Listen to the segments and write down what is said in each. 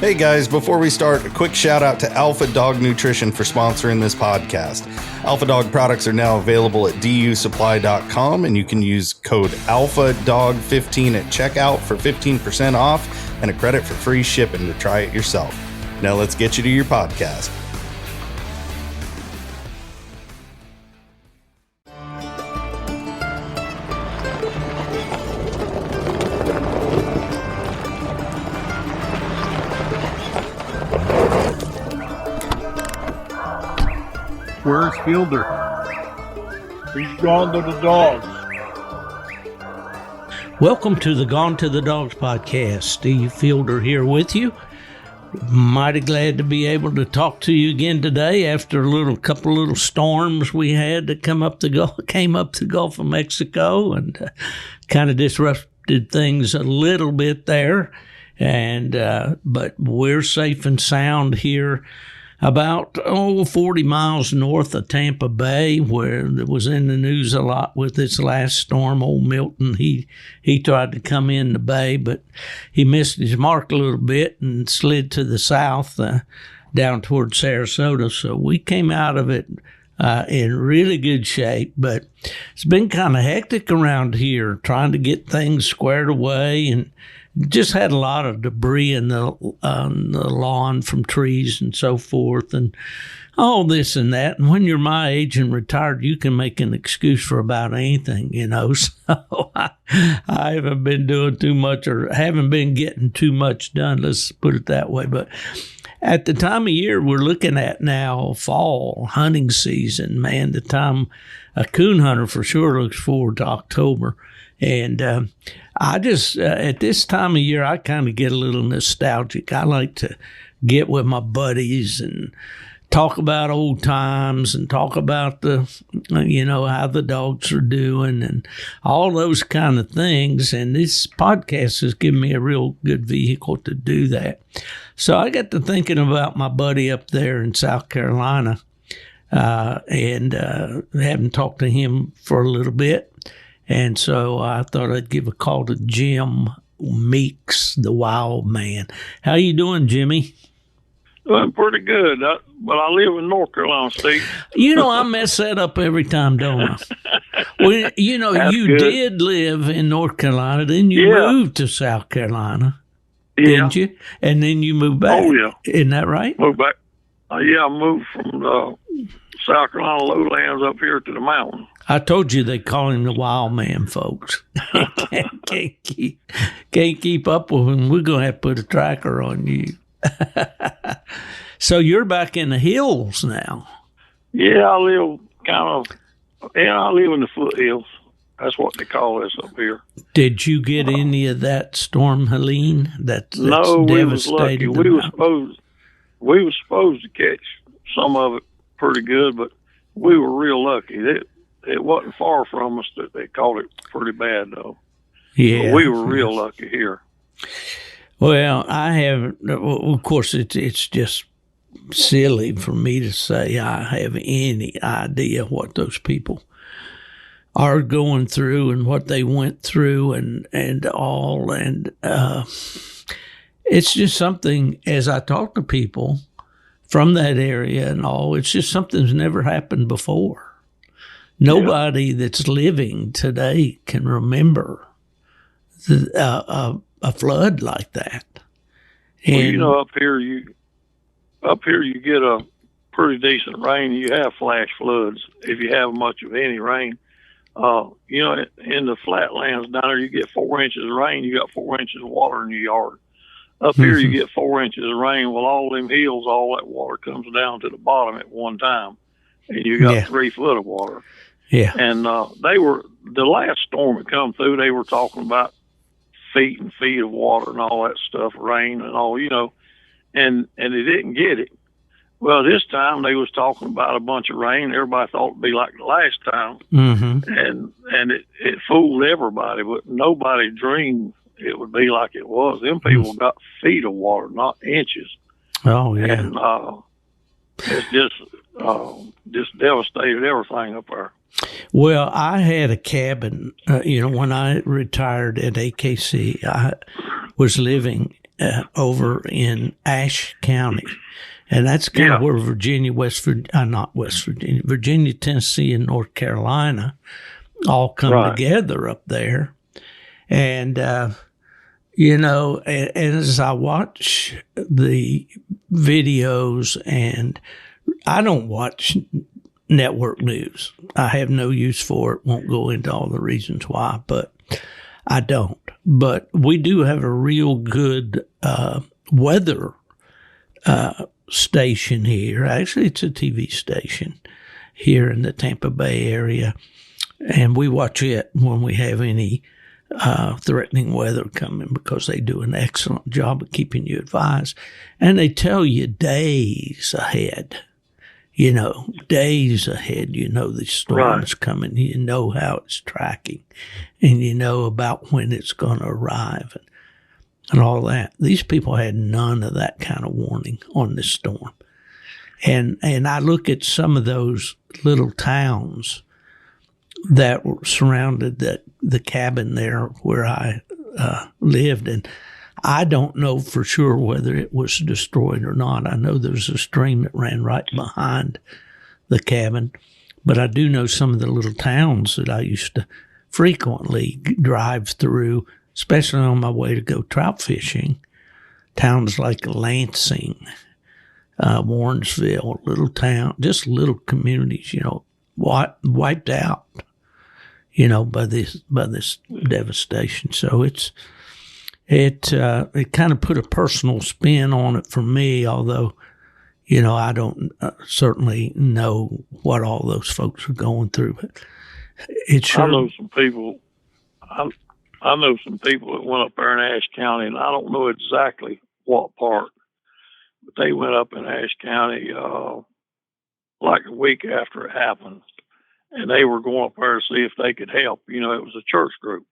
Hey guys, before we start, a quick shout out to Alpha Dog Nutrition for sponsoring this podcast. Alpha Dog products are now available at dusupply.com, and you can use code ALPHADOG15 at checkout for 15% off and a credit for free shipping to try it yourself. Now let's get you to your podcast. Where's Fielder? He's gone to the dogs. Welcome to the Gone to the Dogs podcast. Steve Fielder here with you. Mighty glad to be able to talk to you again today after a couple little storms we had that came up the Gulf of Mexico and kind of disrupted things a little bit there. But we're safe and sound here about 40 miles north of Tampa Bay, where it was in the news a lot with this last storm. Old Milton, he tried to come in the bay, but he missed his mark a little bit and slid to the south down toward Sarasota. So we came out of it in really good shape, but it's been kind of hectic around here trying to get things squared away, and just had a lot of debris in the lawn from trees and so forth and all this and that. And when you're my age and retired, you can make an excuse for about anything, you know. So I haven't been doing too much, or haven't been getting too much done, let's put it that way. But at the time of year we're looking at now, fall hunting season, man, the time a coon hunter for sure looks forward to October. And I just, at this time of year, I kind of get a little nostalgic. I like to get with my buddies and talk about old times and talk about how the dogs are doing and all those kind of things. And this podcast has given me a real good vehicle to do that. So I got to thinking about my buddy up there in South Carolina and haven't talked to him for a little bit. And so I thought I'd give a call to Jim Meeks, the Wildman. How you doing, Jimmy? Doing pretty good, but I live in North Carolina, Steve. You know, I mess that up every time, don't I? Well, you know, That's you good. did live in North Carolina, then you moved to South Carolina, didn't you? And then you moved back. Oh, yeah. Isn't that right? Moved back. I moved from South Carolina lowlands up here to the mountain. I told you they call him the wild man, folks. can't keep up with him. We're going to have to put a tracker on you. So you're back in the hills now. Yeah, I live I live in the foothills. That's what they call this up here. Did you get any of that storm, Helene? That's no, we was lucky. devastated. We was supposed to catch some of it pretty good, but we were real lucky. It wasn't far from us that they caught it pretty bad, though. Yeah, but we were real lucky here. Well, I haven't. Of course, it's just silly for me to say I have any idea what those people are going through and what they went through and all. And it's just something, as I talk to people from that area and all, it's just something that's never happened before. Nobody that's living today can remember a flood like that. And, well, you know, up here you get a pretty decent rain. You have flash floods if you have much of any rain. You know, in the flatlands down there, you get 4 inches of rain. You got 4 inches of water in your yard. Up here, you get 4 inches of rain. Well, all them hills, all that water comes down to the bottom at one time, and you got 3 foot of water. Yeah. And the last storm that come through, they were talking about feet and feet of water and all that stuff, rain and all, you know, and they didn't get it. Well, this time they was talking about a bunch of rain. Everybody thought it'd be like the last time, and it fooled everybody, but nobody dreamed it would be like it was. Them people got feet of water, not inches. Oh yeah. And it's just devastated everything up there. Well, I had a cabin, when I retired at AKC, I was living over in Ashe County. And that's kind of where Virginia, Virginia, Tennessee, and North Carolina all come together up there. And, and as I watch the videos, and I don't watch network news. I have no use for it. Won't go into all the reasons why, but I don't. But we do have a real good weather station here. Actually, it's a TV station here in the Tampa Bay area, and we watch it when we have any threatening weather coming, because they do an excellent job of keeping you advised, and they tell you days ahead. Days ahead, the storm's coming. You know how it's tracking, and you know about when it's going to arrive and all that. These people had none of that kind of warning on this storm. And I look at some of those little towns that were surrounded the cabin there where I lived, and I don't know for sure whether it was destroyed or not. I know there's a stream that ran right behind the cabin, but I do know some of the little towns that I used to frequently drive through, especially on my way to go trout fishing. Towns like Lansing, Warrensville, little town, just little communities, wiped out, by this devastation. So it kind of put a personal spin on it for me, although, I don't certainly know what all those folks are going through. But it sure. I know some people. I know some people that went up there in Ashe County, and I don't know exactly what part, but they went up in Ashe County like a week after it happened, and they were going up there to see if they could help. It was a church group.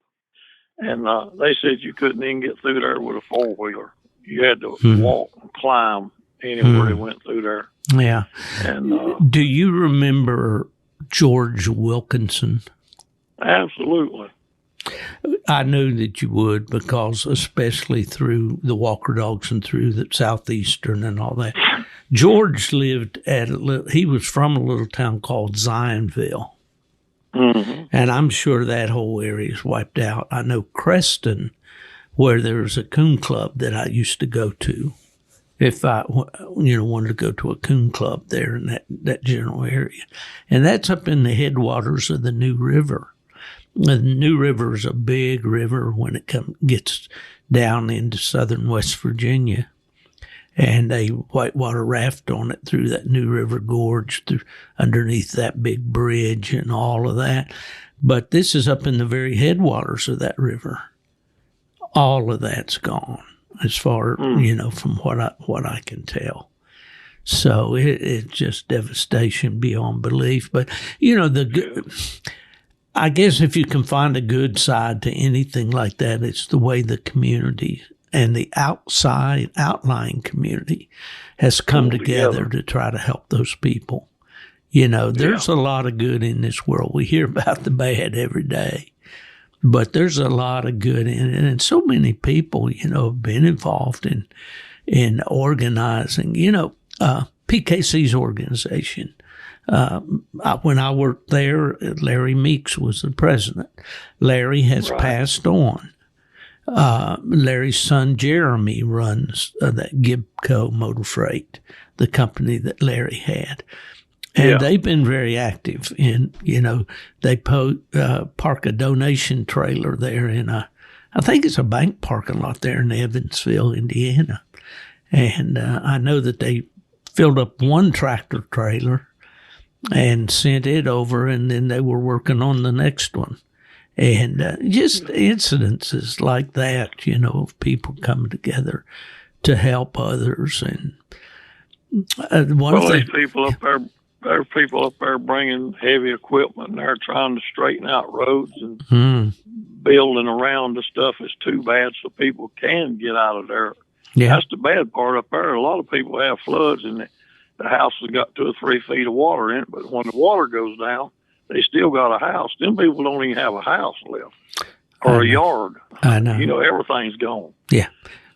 And they said you couldn't even get through there with a four-wheeler. You had to walk and climb anywhere they went through there. Yeah. And do you remember George Wilkinson? Absolutely. I knew that you would, because especially through the Walker Dogs and through the Southeastern and all that. George lived he was from a little town called Zionville. Mm-hmm. And I'm sure that whole area is wiped out. I know Creston, where there's a coon club that I used to go to, if I wanted to go to a coon club there in that general area. And that's up in the headwaters of the New River. The New River is a big river when it gets down into southern West Virginia. And they whitewater raft on it through that New River Gorge, through underneath that big bridge and all of that. But this is up in the very headwaters of that river. All of that's gone, as far from what I can tell. So it's just devastation beyond belief. But I guess if you can find a good side to anything like that, it's the way the community and the outlying community has come together to try to help those people. There's a lot of good in this world. We hear about the bad every day, but there's a lot of good in it. And so many people, have been involved in organizing, PKC's organization. When I worked there, Larry Meeks was the president. Larry has passed on. Larry's son Jeremy runs that Gibco Motor Freight, the company that Larry had. And they've been very active in, they park a donation trailer there in I think it's a bank parking lot there in Evansville, Indiana. And I know that they filled up one tractor trailer and sent it over, and then they were working on the next one. And just incidences like that, of people coming together to help others. And there's people up there. There are people up there bringing heavy equipment, and they're trying to straighten out roads and building around the stuff is too bad, so people can get out of there. Yeah. That's the bad part up there. A lot of people have floods, and the house has got 2 or 3 feet of water in it, but when the water goes down, they still got a house. Them people don't even have a house left or a yard. I know. Everything's gone. Yeah.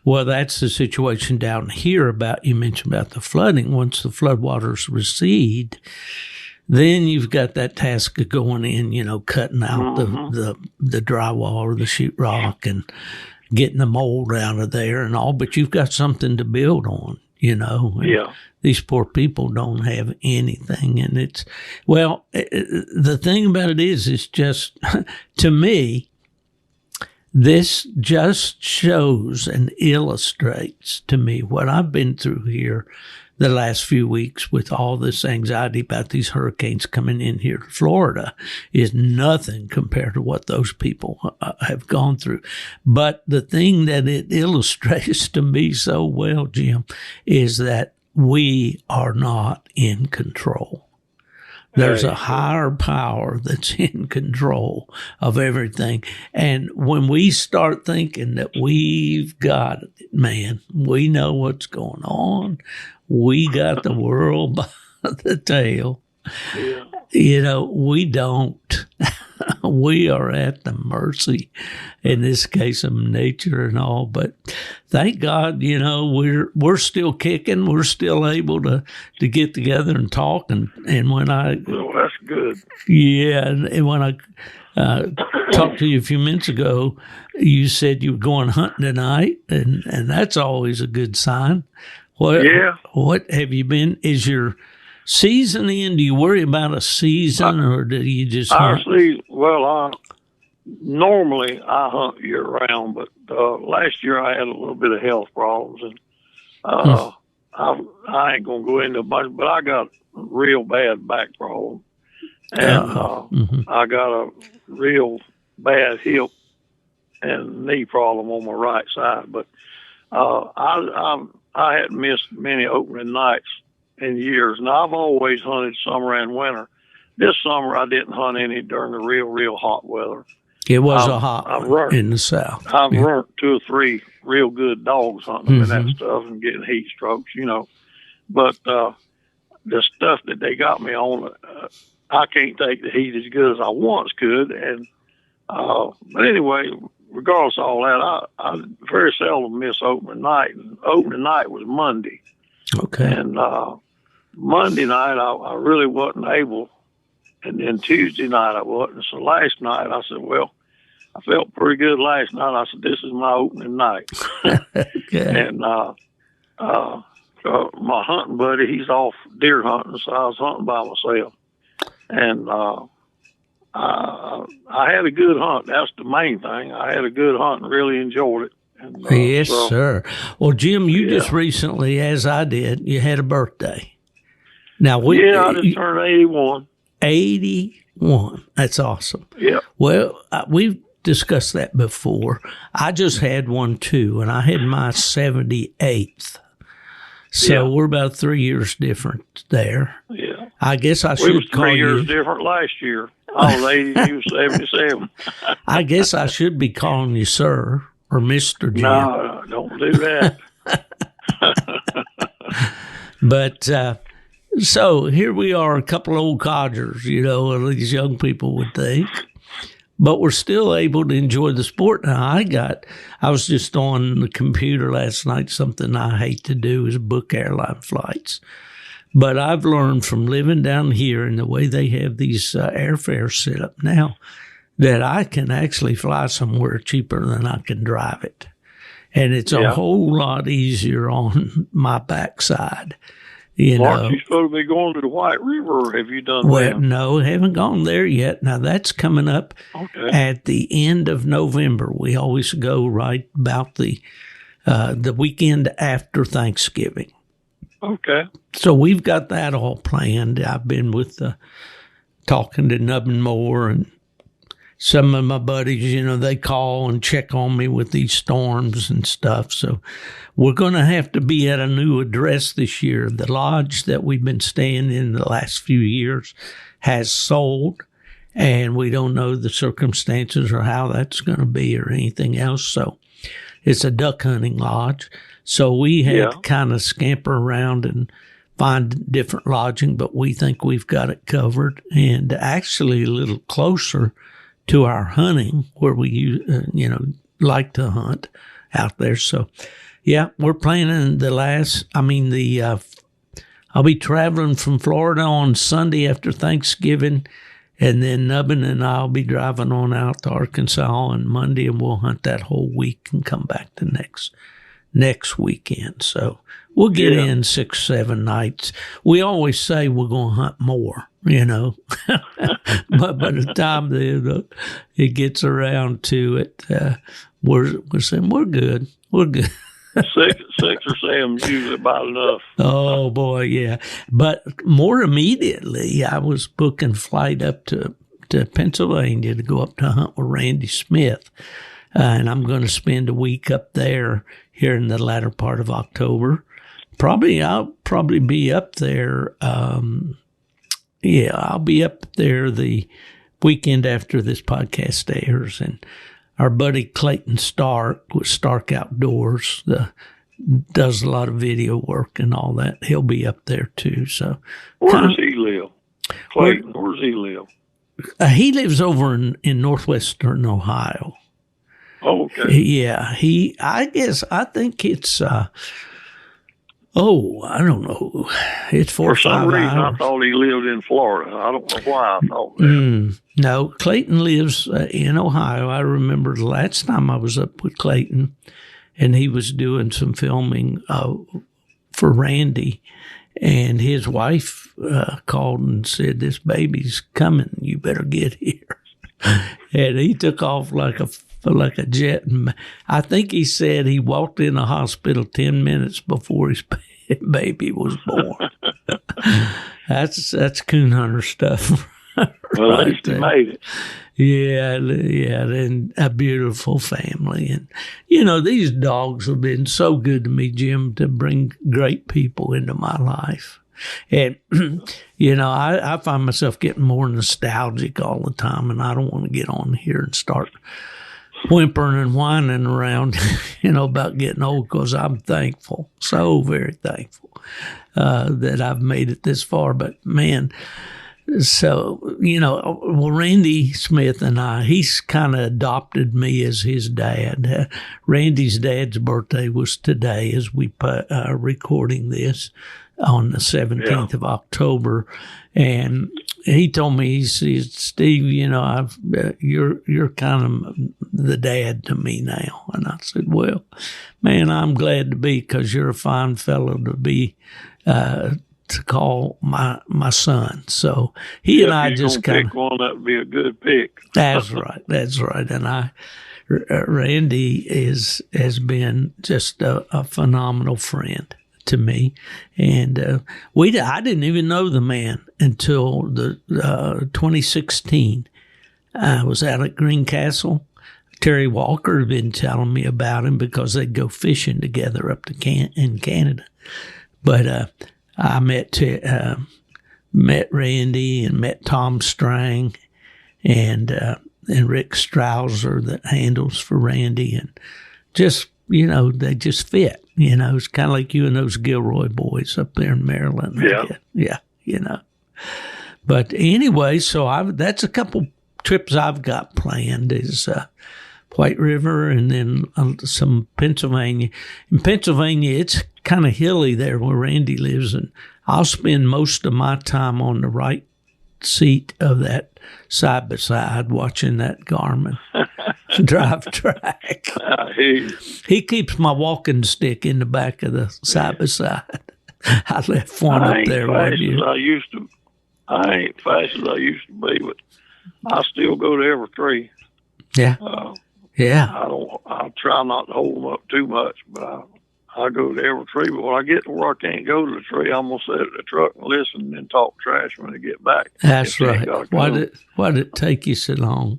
Well, that's the situation down here you mentioned about the flooding. Once the floodwaters recede, then you've got that task of going in, cutting out the drywall or the sheetrock and getting the mold out of there and all, but you've got something to build on, And these poor people don't have anything. And the thing about it is, it's just, to me, this just shows and illustrates to me what I've been through here the last few weeks with all this anxiety about these hurricanes coming in here to Florida is nothing compared to what those people have gone through. But the thing that it illustrates to me so well, Jim, is that we are not in control. There's a higher power that's in control of everything. And when we start thinking that we've got it, man, we know what's going on. We got the world by the tail. Yeah. We don't. We are at the mercy, in this case, of nature and all. But thank God, we're still kicking. We're still able to get together and talk. And when well, that's good. Yeah, and when I talked to you a few minutes ago, you said you were going hunting tonight, and that's always a good sign. What have you been? Is your season in? Do you worry about a season, or do you just hunt? Normally I hunt year round, but last year I had a little bit of health problems, and I ain't gonna go into a bunch, but I got a real bad back problem, and I got a real bad hip and knee problem on my right side. But I hadn't missed many opening nights in years. Now, I've always hunted summer and winter. This summer, I didn't hunt any during the real hot weather. It was a hot one in the south. I've learned 2 or 3 real good dogs hunting and that stuff and getting heat strokes, But the stuff that they got me on, I can't take the heat as good as I once could. And but anyway, regardless of all that, I very seldom miss opening night. And opening night was Monday. Okay. And Monday night, I really wasn't able. And then Tuesday night, I wasn't. So last night, I said, well, I felt pretty good last night. I said, this is my opening night. Okay. And so my hunting buddy, he's off deer hunting, so I was hunting by myself. And I had a good hunt. That's the main thing. I had a good hunt and really enjoyed it. And, yes, sir. Well, Jim, you just recently, as I did, you had a birthday. Now I just turned 81. 81. That's awesome. Yeah. Well, we've discussed that before. I just had one too, and I had my 78th. So we're about 3 years different there. Yeah. I guess I should call you. 3 years different last year. I was 80, you was 77. I guess I should be calling you sir or Mr. Jim. No, don't do that. But so here we are, a couple of old codgers, these young people would think. But we're still able to enjoy the sport. Now, I was just on the computer last night. Something I hate to do is book airline flights. But I've learned from living down here and the way they have these airfares set up now that I can actually fly somewhere cheaper than I can drive it. And it's a whole lot easier on my backside. Aren't you supposed to be going to the White River, or have you done that? Well, no, haven't gone there yet. Now, that's coming up at the end of November. We always go right about the weekend after Thanksgiving. Okay. So we've got that all planned. I've been talking to Nubbin Moore and some of my buddies, they call and check on me with these storms and stuff. So we're going to have to be at a new address this year. The lodge that we've been staying in the last few years has sold, and we don't know the circumstances or how that's going to be or anything else. So it's a duck hunting lodge. So we had to kind of scamper around and find different lodging, but we think we've got it covered, and actually a little closer to our hunting where we, like to hunt out there. So Yeah, we're planning I'll be traveling from Florida on Sunday after Thanksgiving, and then Nubbin and I'll be driving on out to Arkansas on Monday, and we'll hunt that whole week and come back to next weekend. So we'll get in 6-7 nights. We always say we're going to hunt more, but by the time it gets around to it, we're saying we're good. We're good. 6 or 7 is usually about enough. Oh boy, yeah. But more immediately, I was booking flight up to Pennsylvania to go up to hunt with Randy Smith, and I'm going to spend a week up there here in the latter part of October. I'll probably be up there. I'll be up there the weekend after this podcast airs, and our buddy Clayton Stark with Stark Outdoors does a lot of video work and all that. He'll be up there too. So where does he live? Clayton, where does he live? He lives over in northwestern Ohio. Oh, okay. Yeah, I think it's I don't know. It's 4 or 5 hours. For some reason, I thought he lived in Florida. I don't know why I thought that. No, Clayton lives in Ohio. I remember the last time I was up with Clayton, and he was doing some filming for Randy, and his wife called and said, "This baby's coming. You better get here." And he took off like a jet. And I think he said he walked in the hospital 10 minutes before his baby was born. That's coon hunter stuff. Well, at least he made it. Yeah, and a beautiful family. And, these dogs have been so good to me, Jim, to bring great people into my life. And, I find myself getting more nostalgic all the time, and I don't want to get on here and start whimpering and whining around, about getting old, because I'm thankful, so very thankful that I've made it this far. But, man, so, Randy Smith and he's kind of adopted me as his dad. Randy's dad's birthday was today as we recording this on the 17th of October. And he told me, he said, "Steve, you're kind of the dad to me now." And I said, "Well, man, I'm glad to be, because you're a fine fellow to be, to call my son." So he and I just kind of pick one that would be a good pick. That's right. And Randy has been just a phenomenal friend to me, and I didn't even know the man until the 2016. I was out at Greencastle. Terry Walker had been telling me about him because they'd go fishing together up to in Canada. But I met Randy and met Tom Strang and Rick Strouser that handles for Randy, and just they just fit. It's kind of like you and those Gilroy boys up there in Maryland. Yeah. But anyway, so that's a couple trips I've got planned is White River and then some Pennsylvania. In Pennsylvania, it's kind of hilly there where Randy lives, and I'll spend most of my time on the right seat of that side-by-side watching that Garmin drive track. He keeps my walking stick in the back of the side-by-side. I left one up there one year. I ain't fast as I used to be, but I still go to every tree. Yeah. I'll try not to hold them up too much, but I go to every tree. But when I get to where I can't go to the tree, I'm going to sit at the truck and listen and talk trash when I get back. That's right. Why did it take you so long?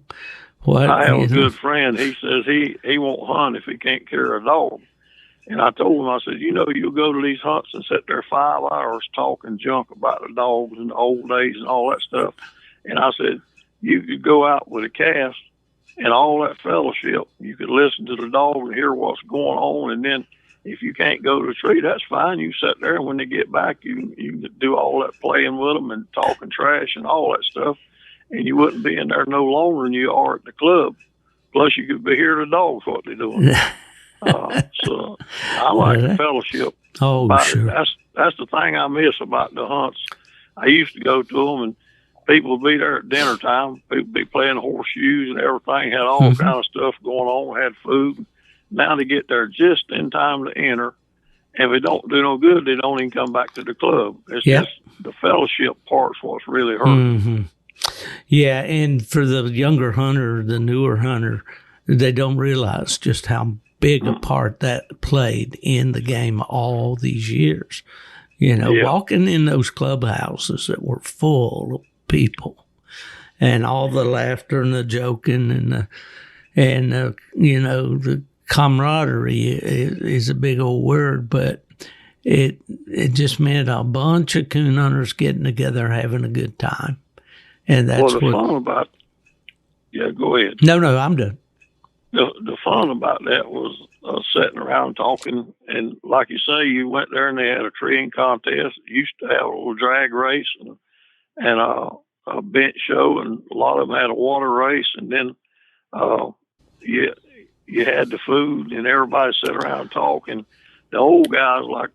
I have a good friend. He says he won't hunt if he can't carry a dog. And I told him, I said, you'll go to these hunts and sit there 5 hours talking junk about the dogs and the old days and all that stuff. And I said, you could go out with a cast and all that fellowship. You could listen to the dog and hear what's going on. And then if you can't go to the tree, that's fine. You sit there, and when they get back, you can do all that playing with them and talking trash and all that stuff. And you wouldn't be in there no longer than you are at the club. Plus, you could be hearing the dogs what they're doing. So I like the fellowship. Oh, sure. That's the thing I miss about the hunts. I used to go to them, and people would be there at dinner time. People would be playing horseshoes and everything. Had all kind of stuff going on. Had food. Now they get there just in time to enter. And if it don't do no good, they don't even come back to the club. It's just the fellowship part's what's really hurting. Yeah, and for the younger hunter, the newer hunter, they don't realize just how big a part that played in the game all these years. You know, walking in those clubhouses that were full of people, and all the laughter and the joking and you know, the camaraderie is a big old word, but it just meant a bunch of coon hunters getting together having a good time. And that's the fun about go ahead. No, I'm done. The fun about that was sitting around talking, and like you say, you went there and they had a treeing contest. Used to have a little drag race and a bench show, and a lot of them had a water race, and then you had the food, and everybody sat around talking. The old guys like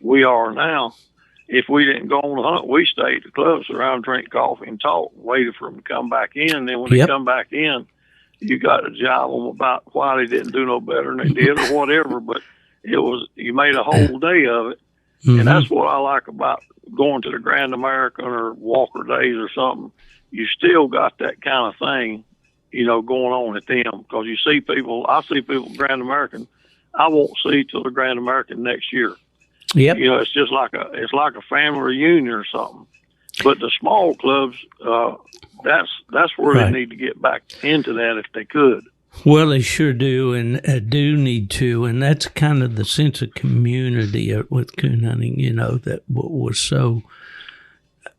we are now, if we didn't go on the hunt, we stayed at the clubs around, drink coffee, and talk, waited for them to come back in. And then when they come back in, you got to jive them about why they didn't do no better than they did or whatever. But you made a whole day of it. And that's what I like about going to the Grand American or Walker Days or something. You still got that kind of thing, you know, going on at them, because I see people Grand American I won't see till the Grand American next year. Yep. You know, it's just like a family reunion or something. But the small clubs, that's where they need to get back into that if they could. Well, they sure do, and do need to, and that's kind of the sense of community with coon hunting, you know, that was so.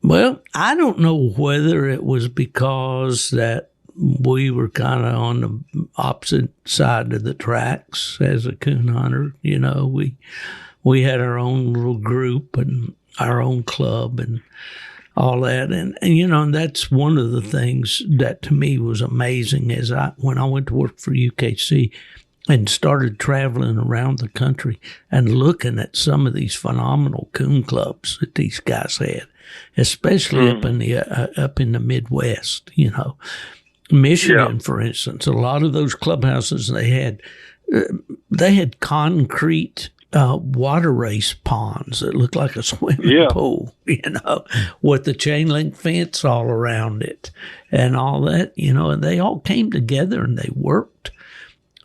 Well, I don't know whether it was because that we were kind of on the opposite side of the tracks as a coon hunter. You know, we had our own little group and our own club and all that. And you know, and that's one of the things that to me was amazing is when I went to work for UKC and started traveling around the country and looking at some of these phenomenal coon clubs that these guys had, especially up in the Midwest, you know. Michigan, for instance, a lot of those clubhouses they had concrete water race ponds that looked like a swimming pool, you know, with the chain link fence all around it and all that, you know, and they all came together and they worked.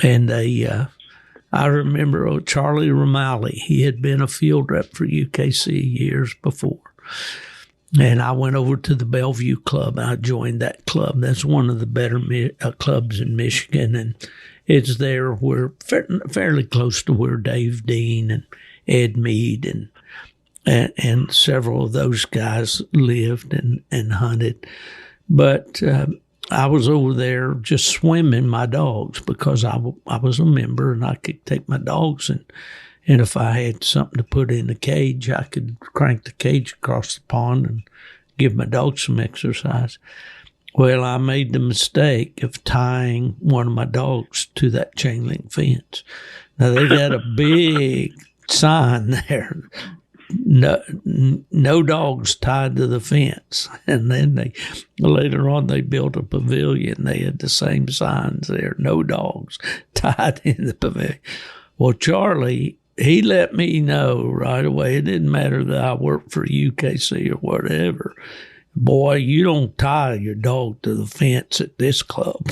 And I remember Charlie Romali, he had been a field rep for UKC years before. And I went over to the Bellevue Club. I joined that club. That's one of the better clubs in Michigan. And it's there where fairly close to where Dave Dean and Ed Mead and several of those guys lived and hunted. But I was over there just swimming my dogs because I was a member and I could take my dogs and if I had something to put in the cage, I could crank the cage across the pond and give my dog some exercise. Well, I made the mistake of tying one of my dogs to that chain link fence. Now, they got a big sign there, no dogs tied to the fence. And then later on, they built a pavilion. They had the same signs there, no dogs tied in the pavilion. Well, Charlie, he let me know right away. It didn't matter that I worked for UKC or whatever. Boy, you don't tie your dog to the fence at this club.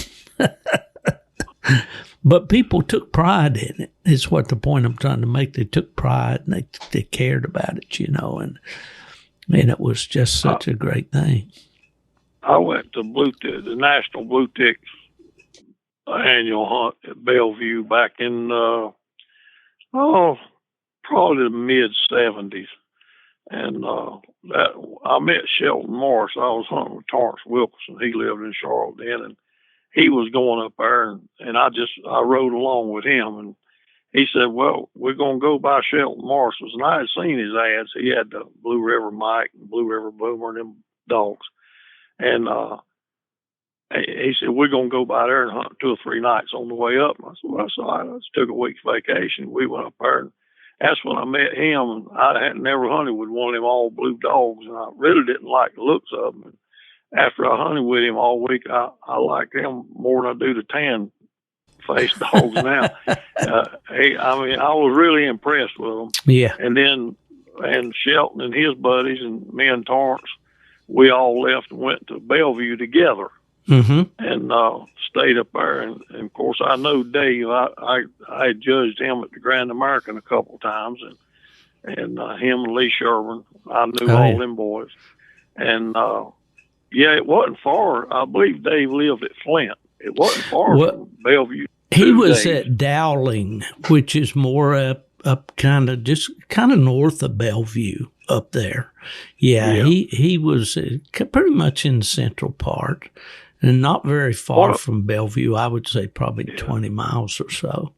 But people took pride in it. It's what the point I'm trying to make. They took pride and they cared about it, you know, and it was just such a great thing. I went to the National Blue Tick annual hunt at Bellevue back in probably the mid-'70s. And I met Shelton Morris. I was hunting with Torrance Wilkerson. He lived in Charlotte then, and he was going up there, and I rode along with him. And he said, well, we're going to go by Shelton Morris's. And I had seen his ads. He had the Blue River Mike and Blue River Boomer and them dogs. And he said, we're going to go by there and hunt 2 or 3 nights on the way up. And I said, well, that's all right. I just took a week's vacation. We went up there, and that's when I met him. And I had never hunted with one of them all blue dogs, and I really didn't like the looks of them. And after I hunted with him all week, I like them more than I do the tan faced dogs now. I was really impressed with them. Yeah. And Shelton and his buddies and me and Torrance, we all left and went to Bellevue together. And stayed up there. And of course, I know Dave. I had judged him at the Grand American a couple of times, and him and Lee Sherman. I knew all them boys. And it wasn't far. I believe Dave lived at Flint. It wasn't far from Bellevue. He was at Dowling, which is more up kind of north of Bellevue up there. Yeah. He was pretty much in the central part. And not very far from Bellevue, I would say probably 20 miles or so.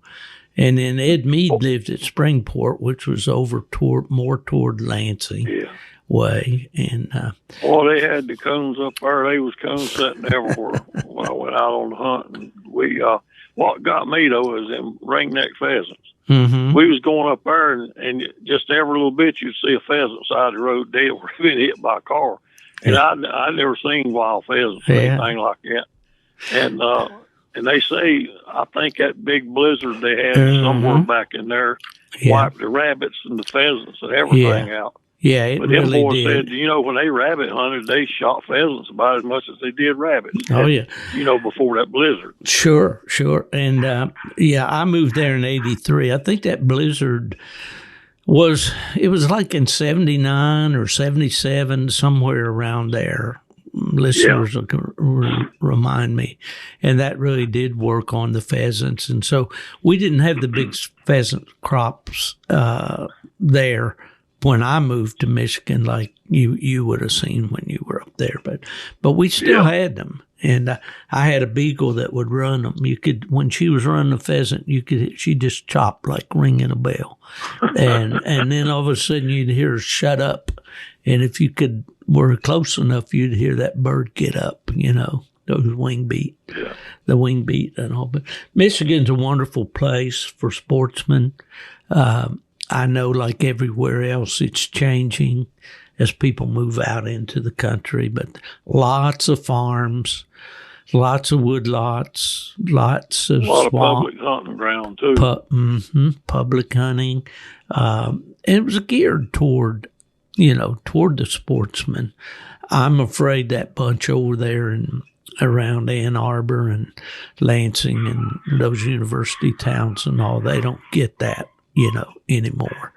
And then Ed Mead lived at Springport, which was over more toward Lansing way. And they had the coons up there. They was coons sitting everywhere when I went out on the hunt. And what got me though is them ringneck pheasants. We was going up there, and just every little bit you'd see a pheasant side of the road dead or been hit by a car. And I never seen wild pheasants or anything like that. And they say, I think that big blizzard they had somewhere back in there wiped the rabbits and the pheasants and everything out. Yeah, it but really them boys did. said, when they rabbit hunted, they shot pheasants about as much as they did rabbits. Oh, yeah. Before that blizzard. Sure. And, I moved there in 83. I think that blizzard was like in 79 or 77, somewhere around there. Listeners will remind me. And that really did work on the pheasants. And so we didn't have the big pheasant crops there when I moved to Michigan like you would have seen when you were up there. But we still had them. And I had a beagle that would run them. When she was running a pheasant, she just chopped like ringing a bell. And then all of a sudden you'd hear her shut up. And if you were close enough, you'd hear that bird get up, those wing beat, the wing beat and all. But Michigan's a wonderful place for sportsmen. I know like everywhere else, it's changing as people move out into the country, but lots of farms, lots of wood lots, lots of swamp. Of public hunting ground too. Public hunting. And it was geared toward the sportsman. I'm afraid that bunch over there around Ann Arbor and Lansing and those university towns and all, they don't get that, anymore.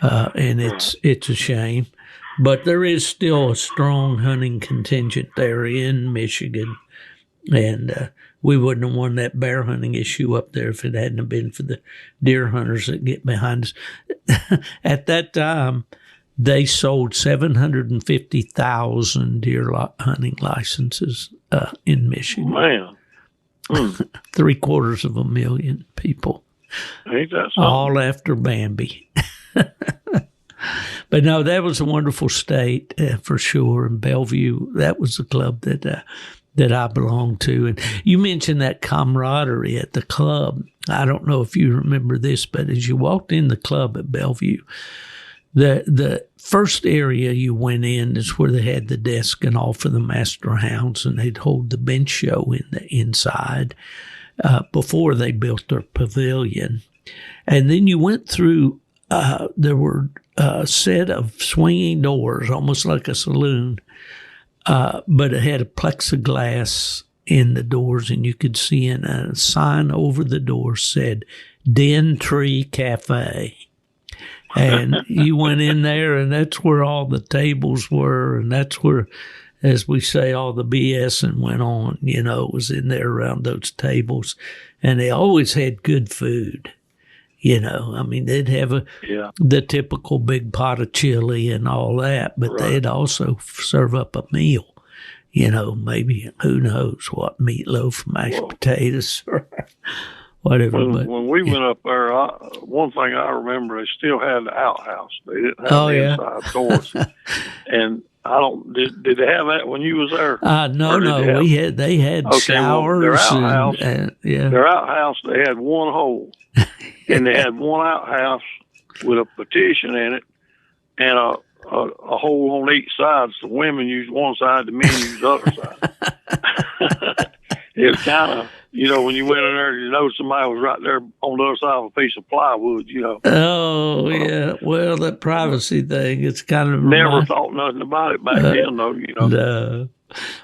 And it's a shame. But there is still a strong hunting contingent there in Michigan. And we wouldn't have won that bear hunting issue up there if it hadn't have been for the deer hunters that get behind us. At that time, they sold 750,000 deer hunting licenses in Michigan. Man. 750,000 people. Ain't that something? All after Bambi. But no, that was a wonderful state for sure. And Bellevue, that was the club that I belonged to. And you mentioned that camaraderie at the club. I don't know if you remember this, but as you walked in the club at Bellevue, the first area you went in is where they had the desk and all for the master hounds, and they'd hold the bench show in the inside before they built their pavilion. And then you went through, there were a set of swinging doors, almost like a saloon, but it had a plexiglass in the doors, and you could see a sign over the door said Den Tree Cafe. And you went in there, and that's where all the tables were, and that's where, as we say, all the BSing went on. It was in there around those tables, and they always had good food. They'd have the typical big pot of chili and all that, but they'd also serve up a meal. Maybe who knows what, meatloaf, mashed potatoes, or whatever. When we went up there, one thing I remember, they still had the outhouse. They didn't have the inside doors. And I don't. Did they have that when you was there? No. They had showers. Well, yeah. Their outhouse, they had one hole, and they had one outhouse with a partition in it, and a hole on each side. So the women used one side, the men used the other side. It was kind of, when you went in there, somebody was right there on the other side of a piece of plywood, Oh, yeah. Well, that privacy thing, it's kind of... Never thought nothing about it back then, though, No.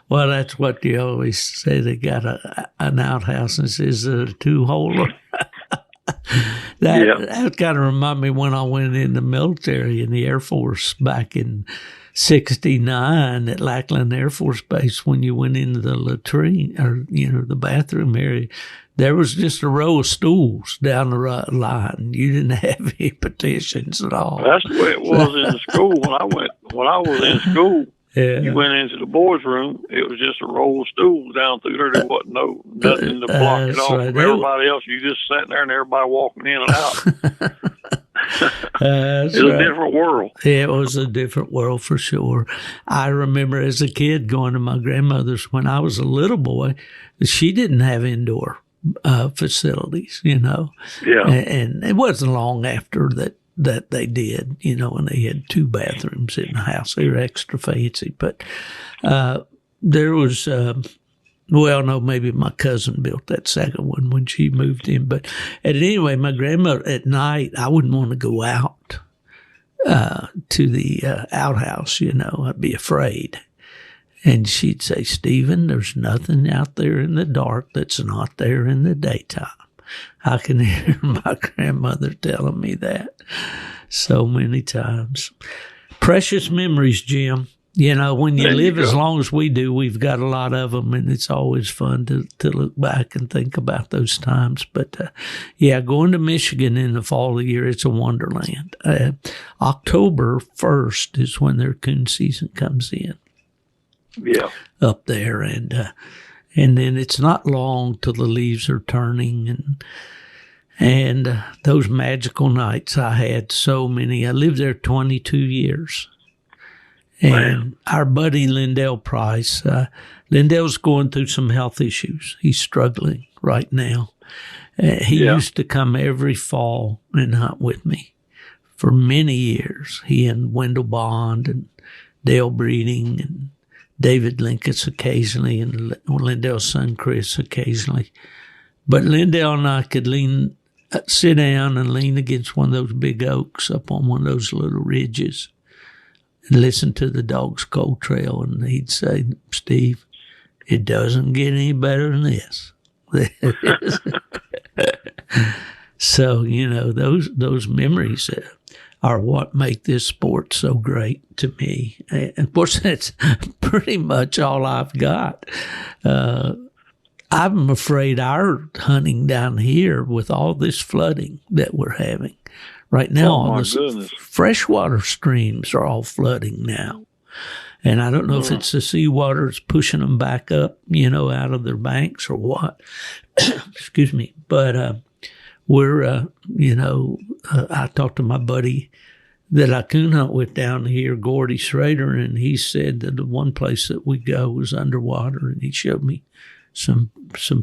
Well, that's what you always say. They got an outhouse and says a two-holer. That kind of reminded me when I went in the military in the Air Force back in 1969 at Lackland Air Force Base. When you went into the latrine or the bathroom area, there was just a row of stools down the right line. You didn't have any partitions at all. That's the way it was in the school when I was in school. Yeah. You went into the boys' room, it was just a row of stools down through there. There wasn't nothing to block it off right. from everybody else. You just sat there and everybody walking in and out. It was a different world. It was a different world for sure. I remember as a kid going to my grandmother's when I was a little boy. She didn't have indoor facilities, Yeah. And it wasn't long after that they did, and they had 2 bathrooms in the house. They were extra fancy. But there was, maybe my cousin built that second one when she moved in. But anyway, my grandmother, at night, I wouldn't want to go out to the outhouse, I'd be afraid. And she'd say, Stephen, there's nothing out there in the dark that's not there in the daytime. I can hear my grandmother telling me that so many times. Precious memories, Jim. When you live as long as we do, we've got a lot of them, and it's always fun to look back and think about those times. But, going to Michigan in the fall of the year, it's a wonderland. October 1st is when their coon season comes in. Yeah. Up there, and then it's not long till the leaves are turning, and those magical nights. I had so many. I lived there 22 years. And our buddy Lindell Price, Lindell's going through some health issues. He's struggling right now. He used to come every fall and hunt with me for many years. He and Wendell Bond and Dale Breeding and David Lincoln occasionally, and Lindell's son Chris occasionally. But Lindell and I could sit down and lean against one of those big oaks up on one of those little ridges and listen to the dog's cold trail. And he'd say, Steve, it doesn't get any better than this. So, those memories are what make this sport so great to me. And of course, that's pretty much all I've got. I'm afraid our hunting down here with all this flooding that we're having right now, all the freshwater streams are all flooding now. And I don't know if it's the seawater that's pushing them back up, out of their banks or what. Excuse me. But we're, I talked to my buddy that I coon hunt with down here, Gordy Schrader, and he said that the one place that we go was underwater, and he showed me some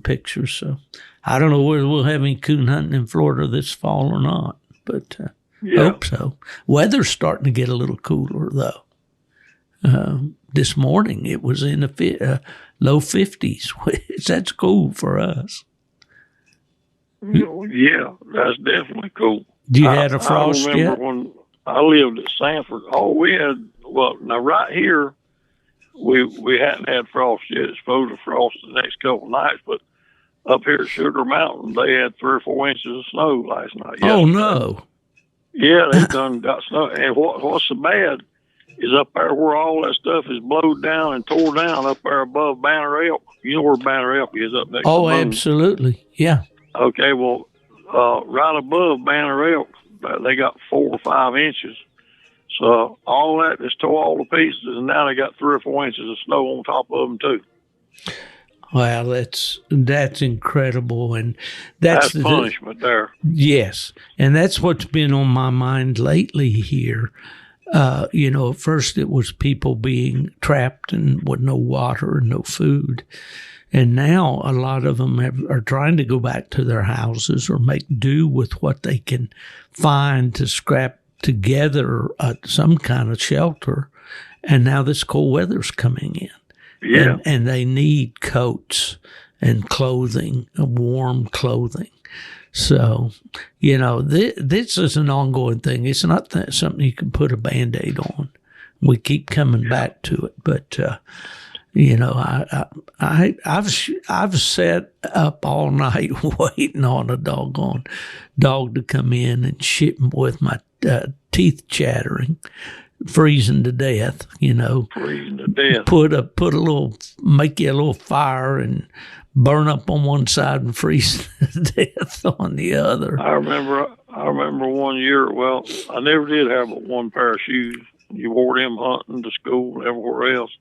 pictures. So I don't know whether we'll have any coon hunting in Florida this fall or not, but hope so. Weather's starting to get a little cooler, though. This morning it was in the low 50s. That's cool for us. Yeah, that's definitely cool. Do you had a frost I remember yet? when I lived at Sanford. Now right here, we hadn't had frost yet. It's supposed to frost the next couple of nights, but up here at Sugar Mountain, they had 3 or 4 inches of snow last night. Oh, no. Yeah, they done got snow. And what's so bad is up there where all that stuff is blowed down and tore down up there above Banner Elk. You know where Banner Elk is up next to Oh, Boone. absolutely. Yeah. Okay, well, right above Banner Elk, they got 4 or 5 inches. So all that just tore all the pieces, and now they got 3 or 4 inches of snow on top of them too. Wow, that's incredible, and that's the punishment there. Yes, and that's what's been on my mind lately here. At first it was people being trapped and with no water and no food. And now a lot of them are trying to go back to their houses or make do with what they can find to scrap together some kind of shelter. And now this cold weather's coming in. Yeah. And they need coats and clothing, warm clothing. So, this is an ongoing thing. It's not something you can put a Band-Aid on. We keep coming back to it. But, I've sat up all night waiting on a doggone dog to come in and shit with my teeth chattering, freezing to death. Freezing to death. Make you a little fire and burn up on one side and freeze to death on the other. I remember 1 year. Well, I never did have but one pair of shoes. You wore them hunting to school and everywhere else.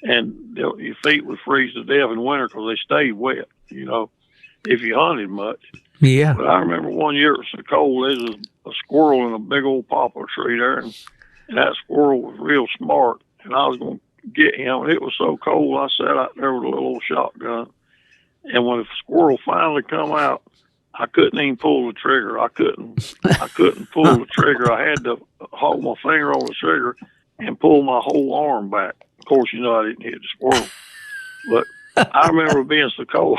And your feet would freeze to death in winter because they stayed wet, if you hunted much. Yeah. But I remember 1 year it was so cold, there was a squirrel in a big old poplar tree there, and that squirrel was real smart, and I was going to get him, and it was so cold, I sat out there with a little old shotgun, and when the squirrel finally come out, I couldn't even pull the trigger. I couldn't pull the trigger. I had to hold my finger on the trigger and pull my whole arm back. Of course, I didn't hit the squirrel. But I remember being so cold.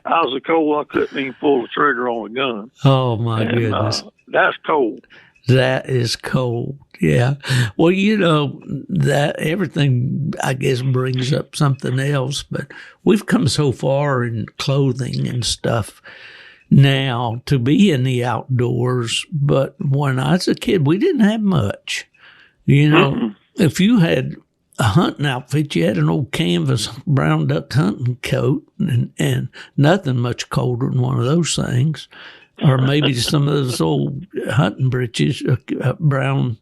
I was so cold I couldn't even pull the trigger on a gun. Oh, my goodness. That's cold. That is cold. Yeah. Well, that everything, I guess, brings up something else. But we've come so far in clothing and stuff now to be in the outdoors. But when I was a kid, we didn't have much. If you had a hunting outfit, you had an old canvas brown duck hunting coat and nothing much colder than one of those things. Or maybe some of those old hunting breeches, brown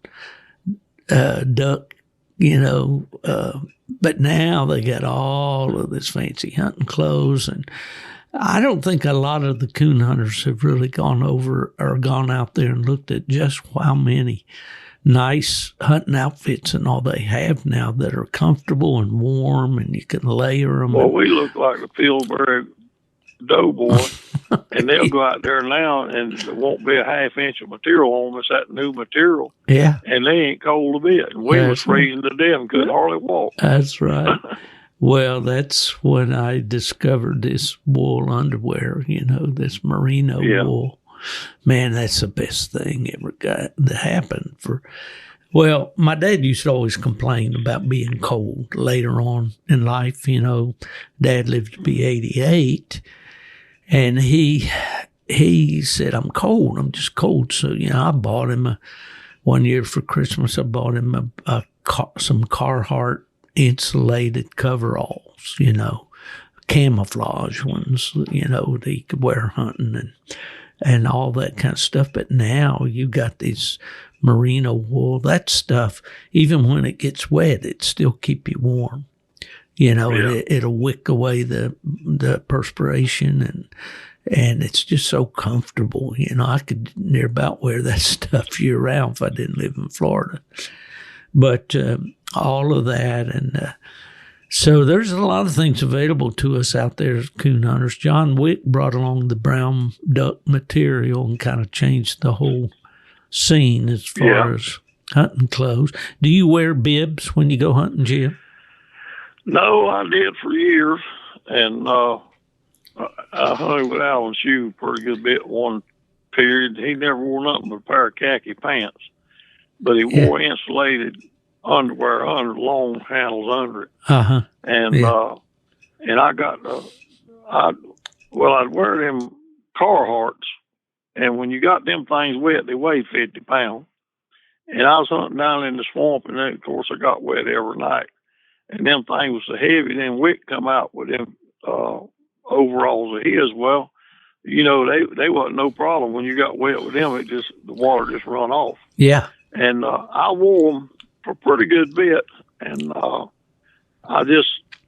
duck, but now they got all of this fancy hunting clothes. And I don't think a lot of the coon hunters have really gone out there and looked at just how many nice hunting outfits and all they have now that are comfortable and warm, and you can layer them. Well, we look like the Pillsbury Doughboy, and they'll go out there now, and there won't be a half inch of material on them. It's that new material. Yeah. And they ain't cold a bit. And we was freezing to death and couldn't hardly walk. That's right. Well, that's when I discovered this wool underwear, this merino wool. Man, that's the best thing ever got that happened well, my dad used to always complain about being cold later on in life. Dad lived to be 88, and he said, I'm cold. I'm just cold. So, I bought him one year for Christmas, I bought him some Carhartt insulated coveralls, camouflage ones, that he could wear hunting and all that kind of stuff. But now you got these merino wool, that stuff, even when it gets wet, it still keep you warm. It'll wick away the perspiration and it's just so comfortable. I could near about wear that stuff year round if I didn't live in Florida. But all of that, and so there's a lot of things available to us out there as coon hunters. John Wick brought along the brown duck material and kind of changed the whole scene as far as hunting clothes. Do you wear bibs when you go hunting, Jim? No, I did for years, and I hung with Alan Shoe pretty good bit one period. He never wore nothing but a pair of khaki pants, but he wore insulated underwear under long handles under it. Uh-huh. And I got I'd wear them Carhartts, and when you got them things wet, they weigh 50 pounds. And I was hunting down in the swamp, and then, of course, I got wet every night. And them things was so heavy, then Wick come out with them overalls of his. Well, they wasn't no problem. When you got wet with them, the water just run off. Yeah. And I wore them for a pretty good bit. And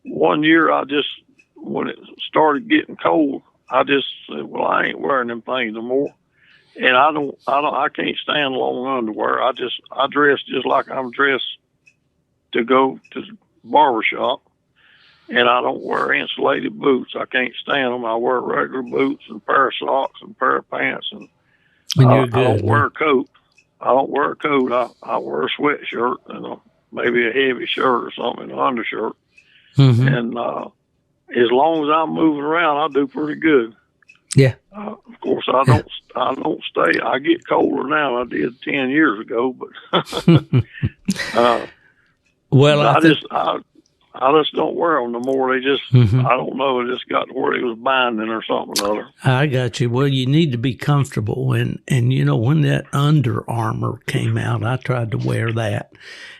one year, when it started getting cold, I just said, well, I ain't wearing them things no more. And I can't stand long underwear. I dress just like I'm dressed to go to the barber shop. And I don't wear insulated boots. I can't stand them. I wear regular boots and a pair of socks and a pair of pants. And you're good, I don't wear a coat. I don't wear a coat. I wear a sweatshirt and maybe a heavy shirt or something, an undershirt. Mm-hmm. And as long as I'm moving around, I do pretty good. Yeah. Of course, I don't stay. I get colder now than I did 10 years ago, but well, I just don't wear them no more. They just, I don't know, it just got to where it was binding or something or other. I got you. Well, you need to be comfortable. And you know, when that Under Armour came out, I tried to wear that.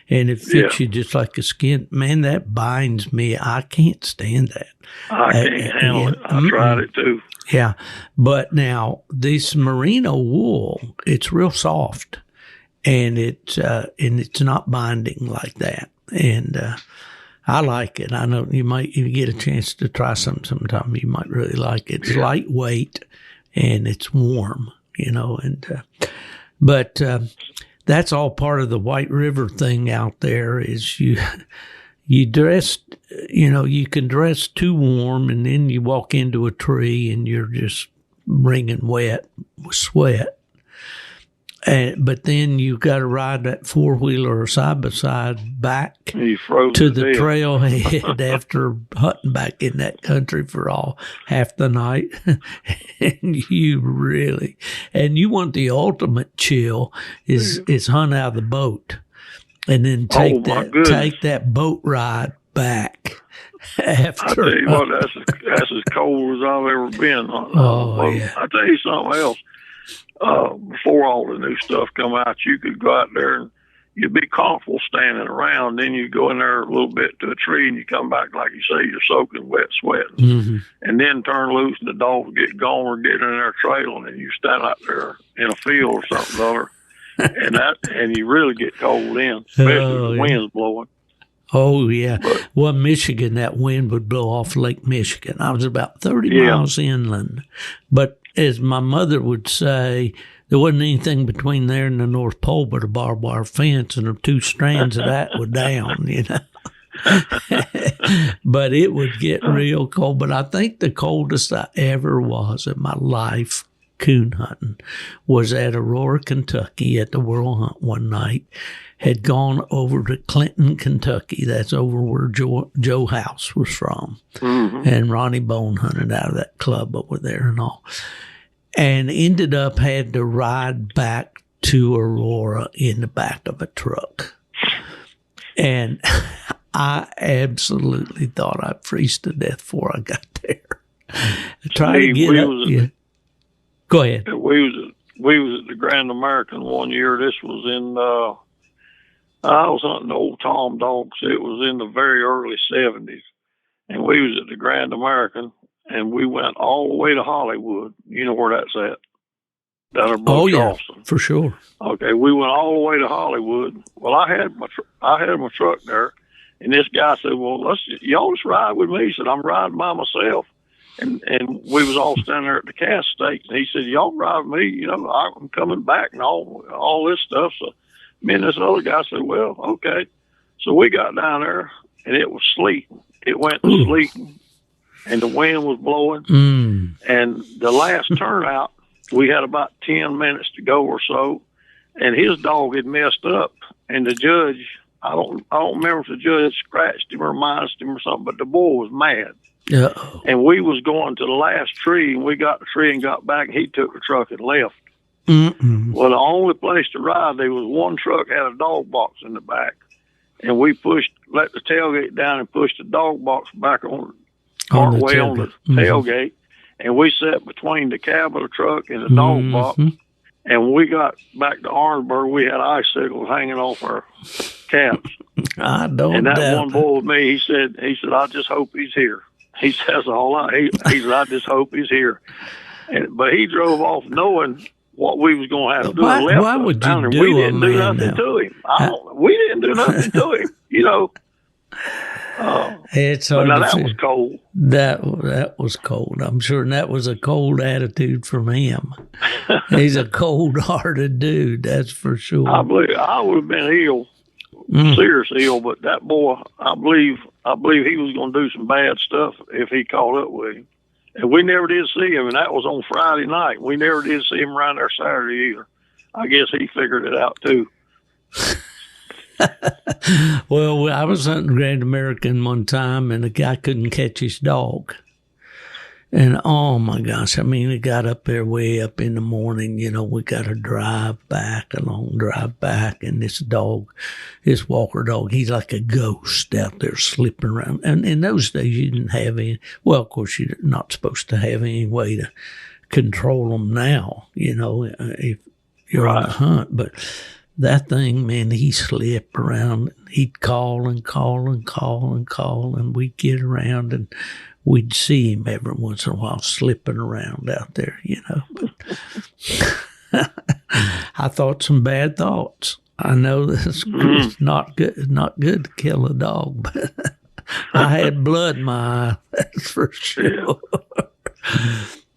And it fits you just like a skin. Man, that binds me. I can't stand that. I can't handle it. I tried it too. Yeah. But now, this merino wool, it's real soft. And it's not binding like that. And I like it. I know if you get a chance to try something sometime, you might really like it. It's lightweight and it's warm, you know, but that's all part of the White River thing out there is you dress, you know, you can dress too warm and then you walk into a tree and you're just wringing wet with sweat. But then you got to ride that 4-wheeler or side-by-side back to the trailhead after hunting back in that country for half the night. And you want the ultimate chill is hunt out of the boat and then take that boat ride back. After I tell you what, that's as cold as I've ever been. Yeah. I tell you something else. Before all the new stuff come out, you could go out there and you'd be comfortable standing around. Then you go in there a little bit to a tree and you come back, like you say, you're soaking wet, sweating. And then turn loose and the dogs get gone or get in there trailing and you stand out there in a field or something other. And you really get cold then, especially if the wind's blowing. Oh, yeah. Well, Michigan, that wind would blow off Lake Michigan. I was about 30 miles inland. But as my mother would say, there wasn't anything between there and the North Pole but a barbed wire fence, and the 2 strands of that were down, you know. But it would get real cold. But I think the coldest I ever was in my life coon hunting was at Aurora, Kentucky at the World Hunt one night. Had gone over to Clinton, Kentucky. That's over where Joe House was from. And Ronnie Bone hunted out of that club over there and all. And ended up had to ride back to Aurora in the back of a truck. And I absolutely thought I'd freeze to death before I got there. I tried to get up. Go ahead. We was at the Grand American one year. This was in I was hunting old Tom dogs. It was in the very early 70s. And we was at the Grand American, and we went all the way to Hollywood. You know where that's at? Down there by Charleston. For sure. Okay, we went all the way to Hollywood. Well, I had my truck there, and this guy said, well, y'all just ride with me. He said, I'm riding by myself. And we was all standing there at the cast stake, and he said, y'all ride with me. You know, I'm coming back and all this stuff. So me and this other guy said, well, okay. So we got down there, and it was sleeting. It went to sleeting, and the wind was blowing. And the last turnout, we had about 10 minutes to go or so, and his dog had messed up. And the judge, I don't remember if the judge scratched him or minused him or something, but the boy was mad. Uh-oh. And we was going to the last tree, and we got the tree and got back, and he took the truck and left. Well, the only place to ride, there was one truck had a dog box in the back, and we let the tailgate down and pushed the dog box back on the tailgate, and we sat between the cab of the truck and the dog box. And when we got back to Orangeburg, we had icicles hanging off our caps. And that one boy with me, he said, I just hope he's here. He says a whole lot. He said, I just hope he's here. But he drove off knowing what we was going to have to do. Why would you do we didn't do nothing to him. We didn't do nothing to him. You know, It's but hard now to that feel. was cold. That was cold. I'm sure that was a cold attitude from him. He's a cold-hearted dude, that's for sure. I believe I would have been ill, serious ill, but that boy, I believe he was going to do some bad stuff if he caught up with him. And we never did see him, and that was on Friday night. We never did see him around there Saturday either. I guess he figured it out too. Well, I was hunting Grand American one time, and a guy couldn't catch his dog. And, oh, my gosh, I mean, it got up there way up in the morning. You know, we got to drive back, a long drive back, and this dog, this Walker dog, he's like a ghost out there slipping around. And in those days, you didn't have any, well, of course, you're not supposed to have any way to control them now, you know, if you're on a hunt. But that thing, man, he slipped around. He'd call and call and call and call, and we'd get around, and we'd see him every once in a while slipping around out there, you know. But I thought some bad thoughts. I know that's not good to kill a dog, but I had blood in my eye, that's for sure.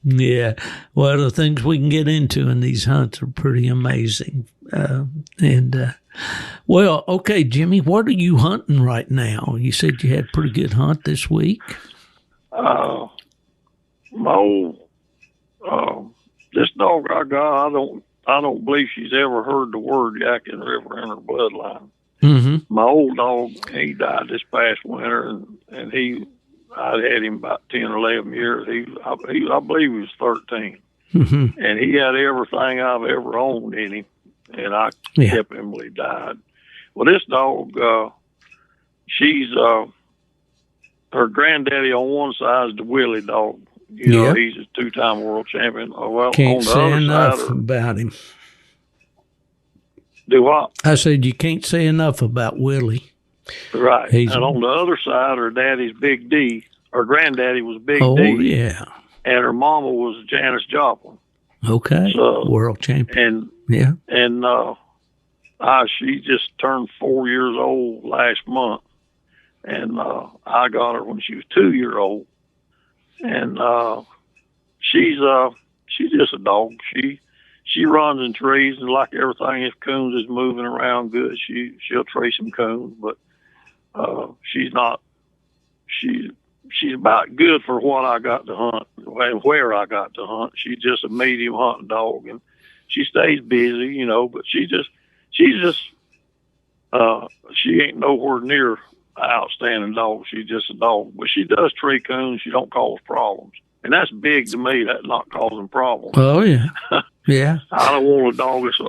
Yeah. Well, the things we can get into in these hunts are pretty amazing. Well, okay, Jimmy, what are you hunting right now? You said you had a pretty good hunt this week. My old, this dog I got, I don't believe she's ever heard the word Yadkin River in her bloodline. Mm-hmm. My old dog, he died this past winter, and I had him about 10 or 11 years. I believe he was 13. Mm-hmm. And he had everything I've ever owned in him, and I kept him when he died. Well, this dog, she's, her granddaddy on one side is the Willie dog. You know, he's a two-time world champion. Well, can't on the say other enough side, about him. Do what? I said you can't say enough about Willie. Right. And on the other side, her daddy's Big D. Her granddaddy was Big D. Oh, yeah. And her mama was Janis Joplin. Okay. So, world champion. And she just turned 4 years old last month. And I got her when she was 2 years old. And she's just a dog. She runs in trees, and like everything, if coons is moving around good, she'll trace some coons. But she's about good for what I got to hunt and where I got to hunt. She's just a medium hunting dog, and she stays busy, you know. But she ain't nowhere near an outstanding dog. She's just a dog, but she does tree coons. She don't cause problems, and that's big to me. That's not causing problems. Oh yeah, yeah. I don't want a dog that's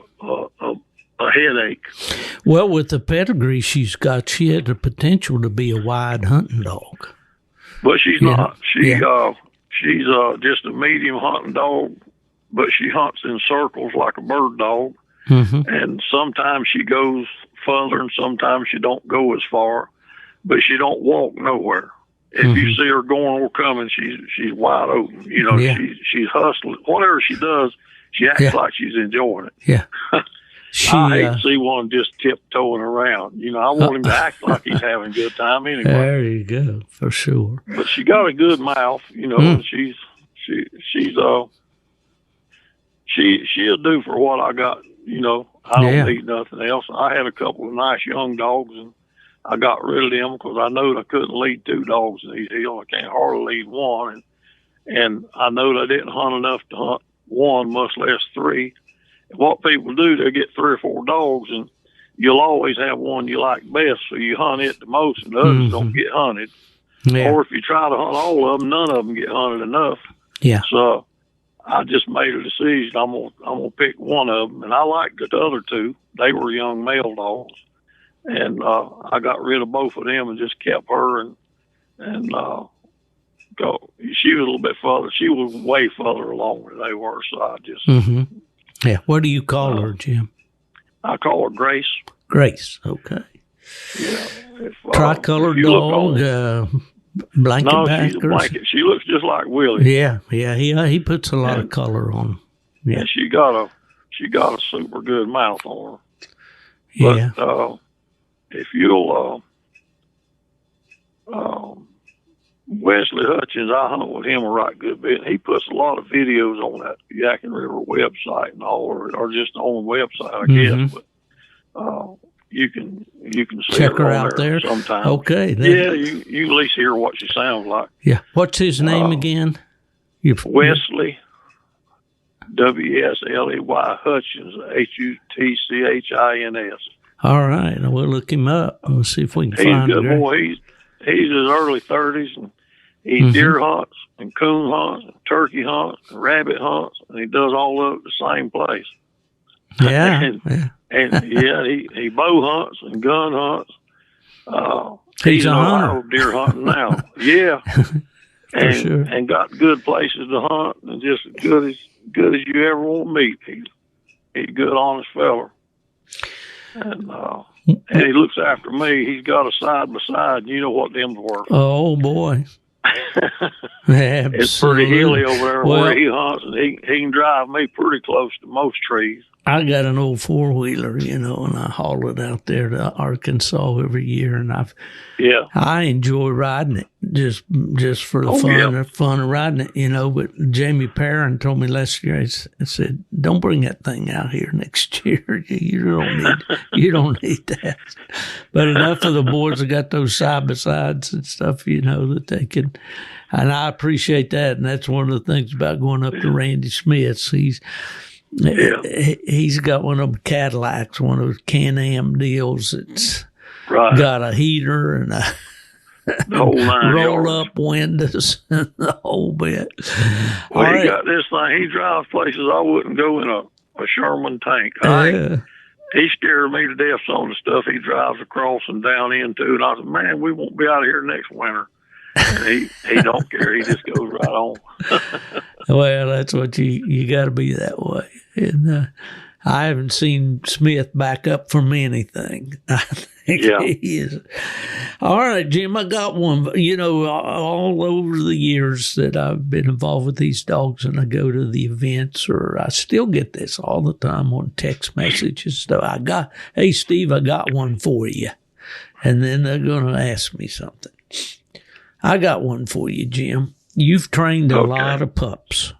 a headache. Well, with the pedigree she's got, she had the potential to be a wide hunting dog. But she's not. She's just a medium hunting dog, but she hunts in circles like a bird dog. Mm-hmm. And sometimes she goes further, and sometimes she don't go as far. But she don't walk nowhere. If you see her going or coming, she's wide open. You know, she's hustling. Whatever she does, she acts like she's enjoying it. Yeah. I hate to see one just tiptoeing around. You know, I want him to act like he's having a good time anyway. There you go, for sure. But she got a good mouth, you know, and she'll do for what I got, you know. I don't need nothing else. I had a couple of nice young dogs, and I got rid of them because I knew I couldn't lead two dogs in these hills. I can't hardly lead one. And I know I didn't hunt enough to hunt one, much less three. And what people do, they get 3 or 4 dogs, and you'll always have one you like best, so you hunt it the most, and the others don't get hunted. Yeah. Or if you try to hunt all of them, none of them get hunted enough. Yeah. So I just made a decision. I'm gonna pick one of them, and I liked the other two. They were young male dogs. And I got rid of both of them and just kept her and go. She was a little bit further. She was way further along than they were, so I just. Mm-hmm. Yeah. What do you call her, Jim? I call her Grace. Grace. Okay. Yeah. Tricolor dog. Blanket backers. She's a blanket. She looks just like Willie. Yeah. He puts a lot of color on. Yeah. And she got a super good mouth on her. Yeah. But if you'll Wesley Hutchins, I hunt with him a right good bit. He puts a lot of videos on that Yadkin River website and all, or just on the website, I guess. But you can see check her on out there sometimes. Okay. Yeah, you at least hear what she sounds like. Yeah. What's his name again? Wesley, Wsley Hutchins, Hutchins. All right, we'll look him up and see if we can find him. He's a good boy. He's in his early 30s, and he deer hunts and coon hunts and turkey hunts and rabbit hunts, and he does all of it the same place. Yeah. He bow hunts and gun hunts. He's a hunter. Deer hunting now. Yeah. Sure. And got good places to hunt, and just as good as you ever want to meet. He's a good, honest fella. And he looks after me. He's got a side by side. You know what them's worth. Oh boy. It's pretty hilly over there where he hunts, and he can drive me pretty close to most trees. I got an old 4-wheeler, and I haul it out there to Arkansas every year, and I enjoy riding it just for the fun of riding it, But Jamie Perrin told me last year, I said, "Don't bring that thing out here next year. You don't need that." But enough of the boys have got those side by sides and stuff, that they can. And I appreciate that, and that's one of the things about going up to Randy Smith's. He's got one of them Cadillacs, one of those Can-Am deals. It's got a heater and a roll-up windows and the whole bit. Well, he got this thing. He drives places I wouldn't go in a Sherman tank. He scared me to death, some of the stuff he drives across and down into. And I said, man, we won't be out of here next winter. And he don't care. He just goes right on. Well, that's what you got to be that way. And I haven't seen Smith back up from anything. I think he is. All right, Jim, I got one. All over the years that I've been involved with these dogs, and I go to the events, or I still get this all the time on text messages. So hey, Steve, I got one for you. And then they're going to ask me something. I got one for you, Jim. You've trained a lot of pups.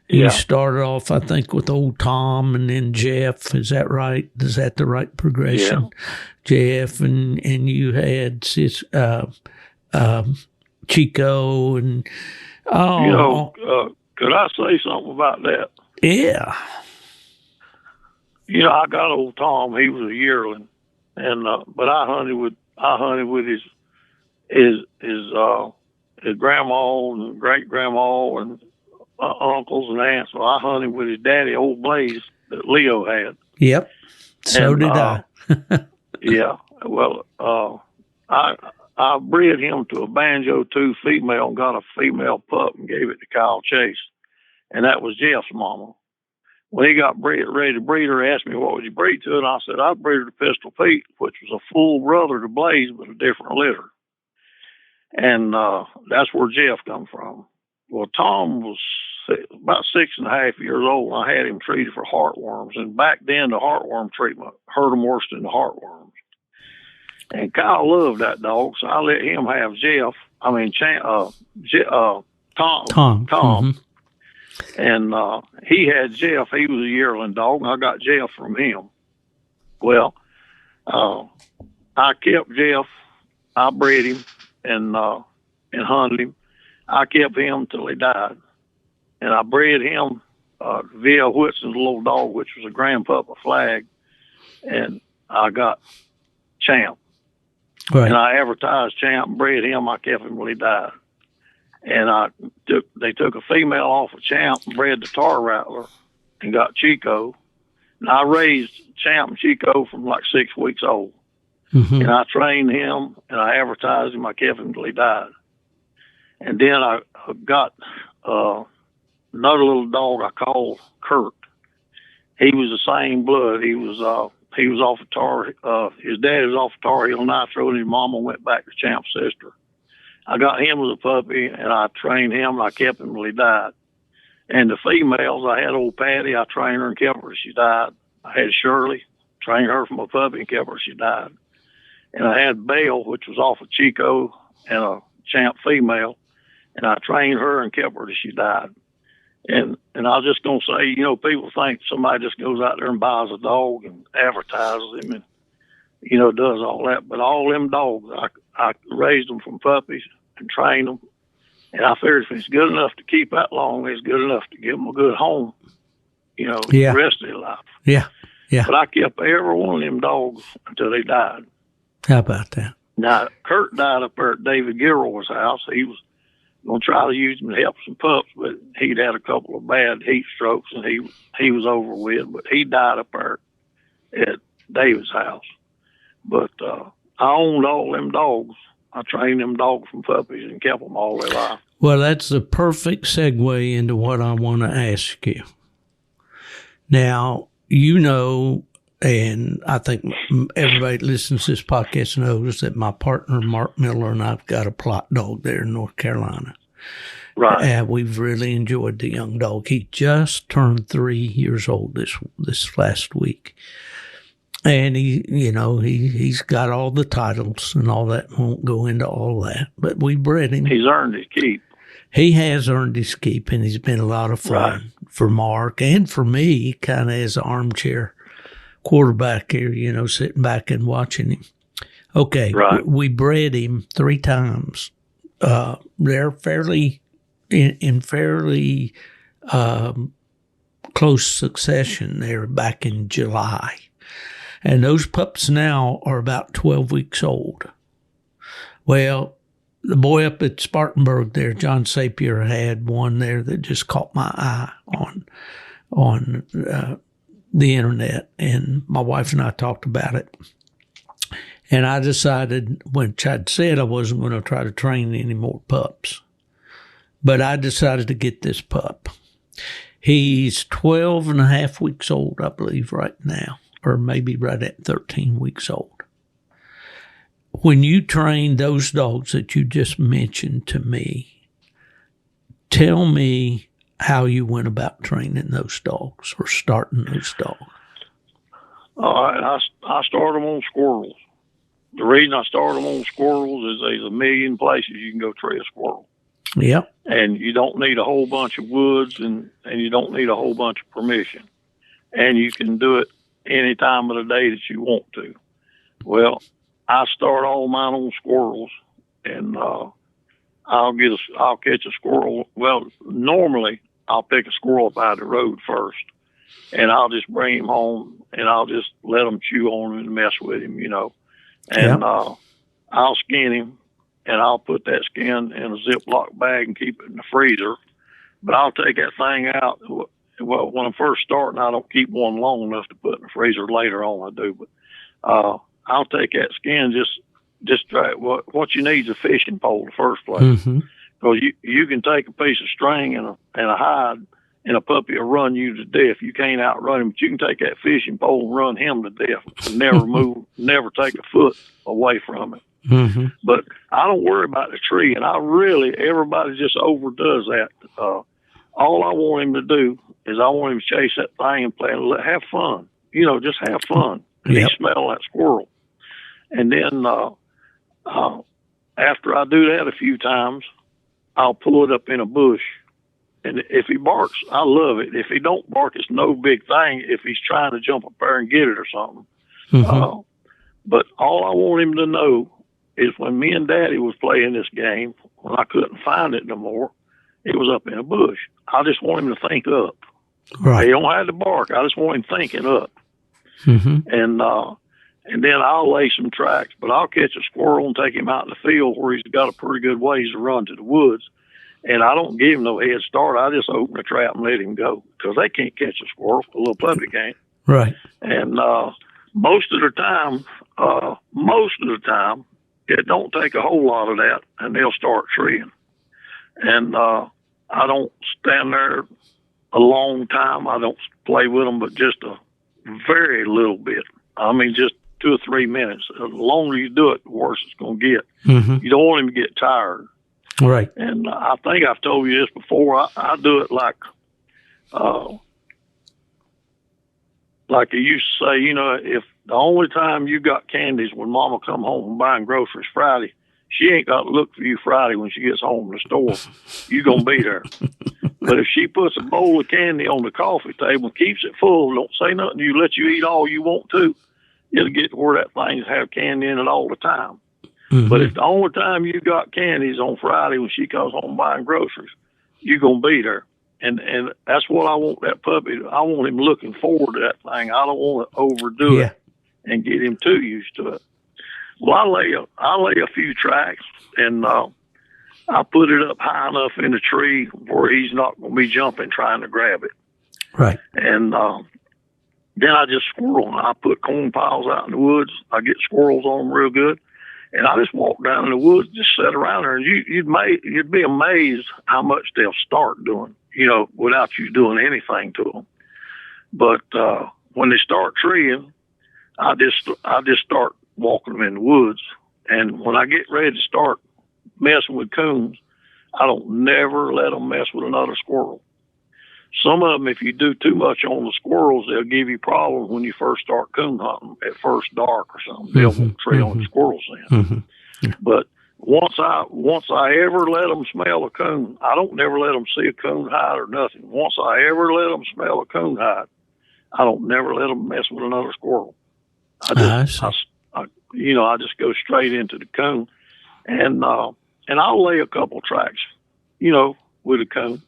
You started off, I think, with old Tom and then Jeff. Is that right? Is that the right progression? Yeah. Jeff and you had Chico and could I say something about that? Yeah. I got old Tom. He was a yearling, and but I hunted with his grandma and great grandma and uncles and aunts. So I hunted with his daddy, old Blaze, that Leo had. Yep. So did I. Yeah. Well, I bred him to a Banjo 2 female and got a female pup and gave it to Kyle Chase. And that was Jeff's mama. When he got ready to breed her, he asked me, what would you breed to? And I said, I'd breed her to Pistol Pete, which was a full brother to Blaze, but a different litter. And that's where Jeff come from. Well, Tom was about 6.5 years old, and I had him treated for heartworms. And back then, the heartworm treatment hurt him worse than the heartworms. And Kyle loved that dog, so I let him have Tom. Mm-hmm. And he had Jeff. He was a yearling dog, and I got Jeff from him. Well, I kept Jeff. I bred him and hunted him. I kept him till he died. And I bred him via Whitson's little dog, which was a grandpup, a flag. And I got Champ. Right. And I advertised Champ and bred him. I kept him till he died. And they took a female off of Champ and bred the Tar Rattler and got Chico. And I raised Champ and Chico from like 6 weeks old. Mm-hmm. And I trained him and I advertised him. I kept him till he died. And then I got another little dog I called Kurt. He was the same blood. He was off of Tar. His dad was off of Tar Heel Nitro, and his mama went back to Champ's sister. I got him as a puppy, and I trained him, and I kept him till he died. And the females, I had old Patty. I trained her and kept her till she died. I had Shirley, trained her from a puppy and kept her till she died. And I had Belle, which was off of Chico. and a champ female, and I trained her and kept her till she died. And I was just gonna say, you know, people think somebody just goes out there and buys a dog and advertises him and, you know, does all that. But all them dogs, I raised them from puppies and trained them. And I figured if it's good enough to keep that long, it's good enough to give them a good home, you know, the rest of their life. Yeah. Yeah. But I kept every one of them dogs until they died. How about that? Now, Kurt died up there at David Gilroy's house. He was going to try to use him to help some pups, but he'd had a couple of bad heat strokes, and he was over with. But he died up there at David's house. But I owned all them dogs. I trained them dogs from puppies and kept them all their life. Well, that's the perfect segue into what I want to ask you. Now, you know, and I think everybody that listens to this podcast knows that my partner, Mark Miller, and I've got a plot dog there in North Carolina. Right. And we've really enjoyed the young dog. He just turned 3 years old this last week. And he's got all the titles and all that. Won't go into all that, but we bred him. He's earned his keep. He has earned his keep, and he's been a lot of fun for Mark and for me, kind of as an armchair quarterback here, you know, sitting back and watching him. Okay, we bred him 3 times. They're fairly in fairly close succession. They're back in July. And those pups now are about 12 weeks old. Well, the boy up at Spartanburg there, John Sapier, had one there that just caught my eye on the internet. And my wife and I talked about it. And I decided, which I'd said I wasn't going to try to train any more pups. But I decided to get this pup. He's 12 and a half weeks old, I believe, right now. Or maybe right at 13 weeks old. When you train those dogs that you just mentioned to me, tell me how you went about training those dogs or starting those dogs. All right, I started them on squirrels. The reason I started them on squirrels is there's a million places you can go tree a squirrel. Yep. And you don't need a whole bunch of woods and you don't need a whole bunch of permission. And you can do it any time of the day that you want to. Well, I start all mine on squirrels, and I'll catch a squirrel. Well, normally I'll pick a squirrel by the road first, and I'll just bring him home, and I'll just let him chew on him and mess with him, you know. And I'll skin him, and I'll put that skin in a Ziploc bag and keep it in the freezer. But I'll take that thing out. Well, when I'm first starting, I don't keep one long enough to put in the freezer. Later on, I do. But I'll take that skin, just try. What you need is a fishing pole in the first place. Because you can take a piece of string and a hide, and a puppy will run you to death. You can't outrun him, but you can take that fishing pole and run him to death and never move, never take a foot away from it. But I don't worry about the tree, and everybody just overdoes that. All I want him to do is I want him to chase that thing and play and have fun. You know, just have fun. And he smell that squirrel. And then after I do that a few times, I'll pull it up in a bush. And if he barks, I love it. If he don't bark, it's no big thing if he's trying to jump up there and get it or something. But all I want him to know is when me and Daddy was playing this game, when I couldn't find it no more, it was up in a bush. I just want him to think up. Right. He don't have to bark. I just want him thinking up. And then I'll lay some tracks, but I'll catch a squirrel and take him out in the field where he's got a pretty good ways to run to the woods. And I don't give him no head start. I just open the trap and let him go because they can't catch a squirrel. A little puppy can't. Right. And most of the time, it don't take a whole lot of that, and they'll start treeing. And I don't stand there a long time. I don't play with them, but just a very little bit. I mean, just 2 or 3 minutes. The longer you do it, the worse it's going to get. You don't want him to get tired. Right. And I think I've told you this before. I do it like you used to say, you know, if the only time you got candies when Mama come home from buying groceries Friday, she ain't got to look for you Friday when she gets home from the store. You're going to be there. But if she puts a bowl of candy on the coffee table and keeps it full, don't say nothing to you, let you eat all you want to, it'll get to where that thing's have candy in it all the time. Mm-hmm. But if the only time you got candy is on Friday when she comes home buying groceries, you're going to be there. And that's what I want that puppy. I want him looking forward to that thing. I don't want to overdo it and get him too used to it. Well, I lay a few tracks, and I put it up high enough in the tree where he's not going to be jumping trying to grab it. Right. And then I just squirrel them. I put corn piles out in the woods. I get squirrels on them real good. And I just walk down in the woods, just sit around there, and you'd be amazed how much they'll start doing, without you doing anything to them. But when they start treeing, I just start walking them in the woods. And when I get ready to start messing with coons, I don't never let them mess with another squirrel. Some of them, if you do too much on the squirrels, they'll give you problems when you first start coon hunting at first dark or something. They'll won't tree on the squirrels then. But once I ever let them smell a coon, I don't never let them see a coon hide or nothing. Once I ever let them smell a coon hide, I don't never let them mess with another squirrel. I just go straight into the coon, and I'll lay a couple tracks, with a coon.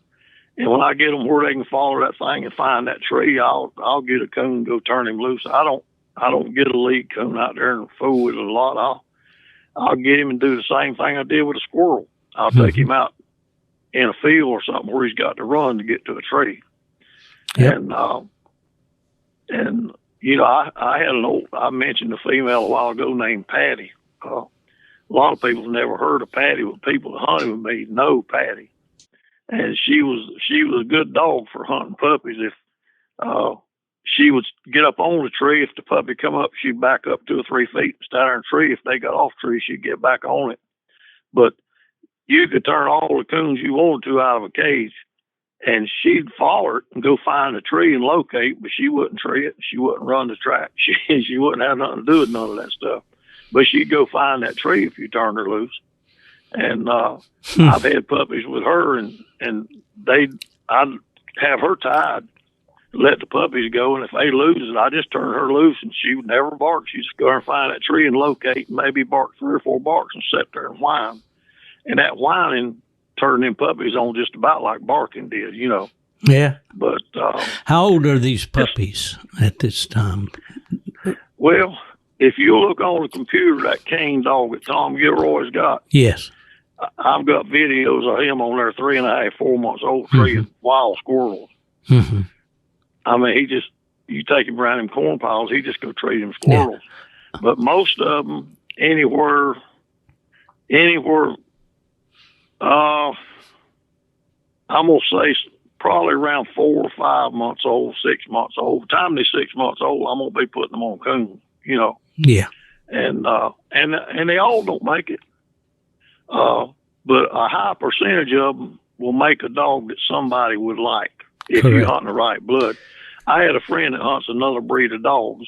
And when I get them where they can follow that thing and find that tree, I'll get a coon and go turn him loose. I don't get a lead coon out there and fool with it a lot. I'll get him and do the same thing I did with a squirrel. I'll take him out in a field or something where he's got to run to get to a tree. Yep. And I had I mentioned a female a while ago named Patty. A lot of people have never heard of Patty, but people that hunted with me know Patty. And she was a good dog for hunting puppies. If she would get up on the tree, if the puppy come up, she'd back up 2 or 3 feet and stand in the tree. If they got off tree, she'd get back on it. But you could turn all the coons you wanted to out of a cage, and she'd follow it and go find a tree and locate, but she wouldn't tree it. She wouldn't run the track. She wouldn't have nothing to do with none of that stuff. But she'd go find that tree if you turned her loose. And I've had puppies with her, and I'd have her tied, let the puppies go, and if they lose it, I just turn her loose, and she would never bark. She'd just go and find that tree and locate, and maybe bark 3 or 4 barks and sit there and whine. And that whining turned them puppies on just about like barking did, Yeah. But how old are these puppies at this time? Well, if you look on the computer, that cane dog that Tom Gilroy's got. Yes. I've got videos of him on there 3.5, 4 months old treeing wild squirrels. Mm-hmm. I mean, you take him around them corn piles, he just go tree them squirrels. Yeah. But most of them, anywhere, I'm going to say probably around 4 or 5 months old, 6 months old. By the time they're 6 months old, I'm going to be putting them on coon, Yeah. And they all don't make it. But a high percentage of them will make a dog that somebody would like if you hunt the right blood. I had a friend that hunts another breed of dogs,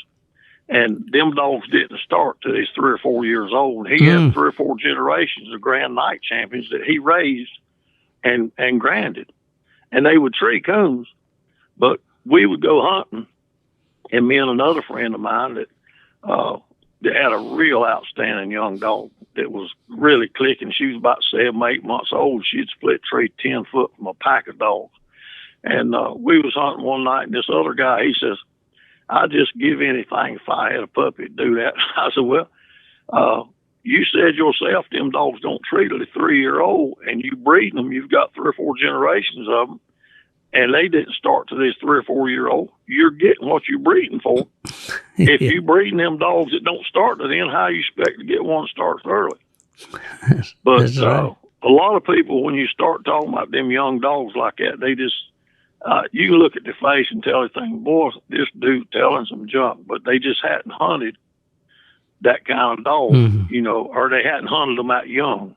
and them dogs didn't start till he's 3 or 4 years old. He had 3 or 4 generations of Grand Night champions that he raised and granded, and they would tree coons. But we would go hunting, and me and another friend of mine that had a real outstanding young dog that was really clicking. She was about 7, 8 months old. She'd split tree 10 foot from a pack of dogs. And we was hunting one night, and this other guy, he says, I'd just give anything if I had a puppy to do that. I said, well, you said yourself them dogs don't tree till they're 3-year-old, and you breed them. You've got 3 or 4 generations of them, and they didn't start till they're 3 or 4-year-old. You're getting what you're breeding for. If you breeding them dogs that don't start to then, how you expect to get one that starts early? But right. A lot of people, when you start talking about them young dogs like that, they just, you can look at their face and tell everything, boy, this dude telling some junk, but they just hadn't hunted that kind of dog, or they hadn't hunted them that young.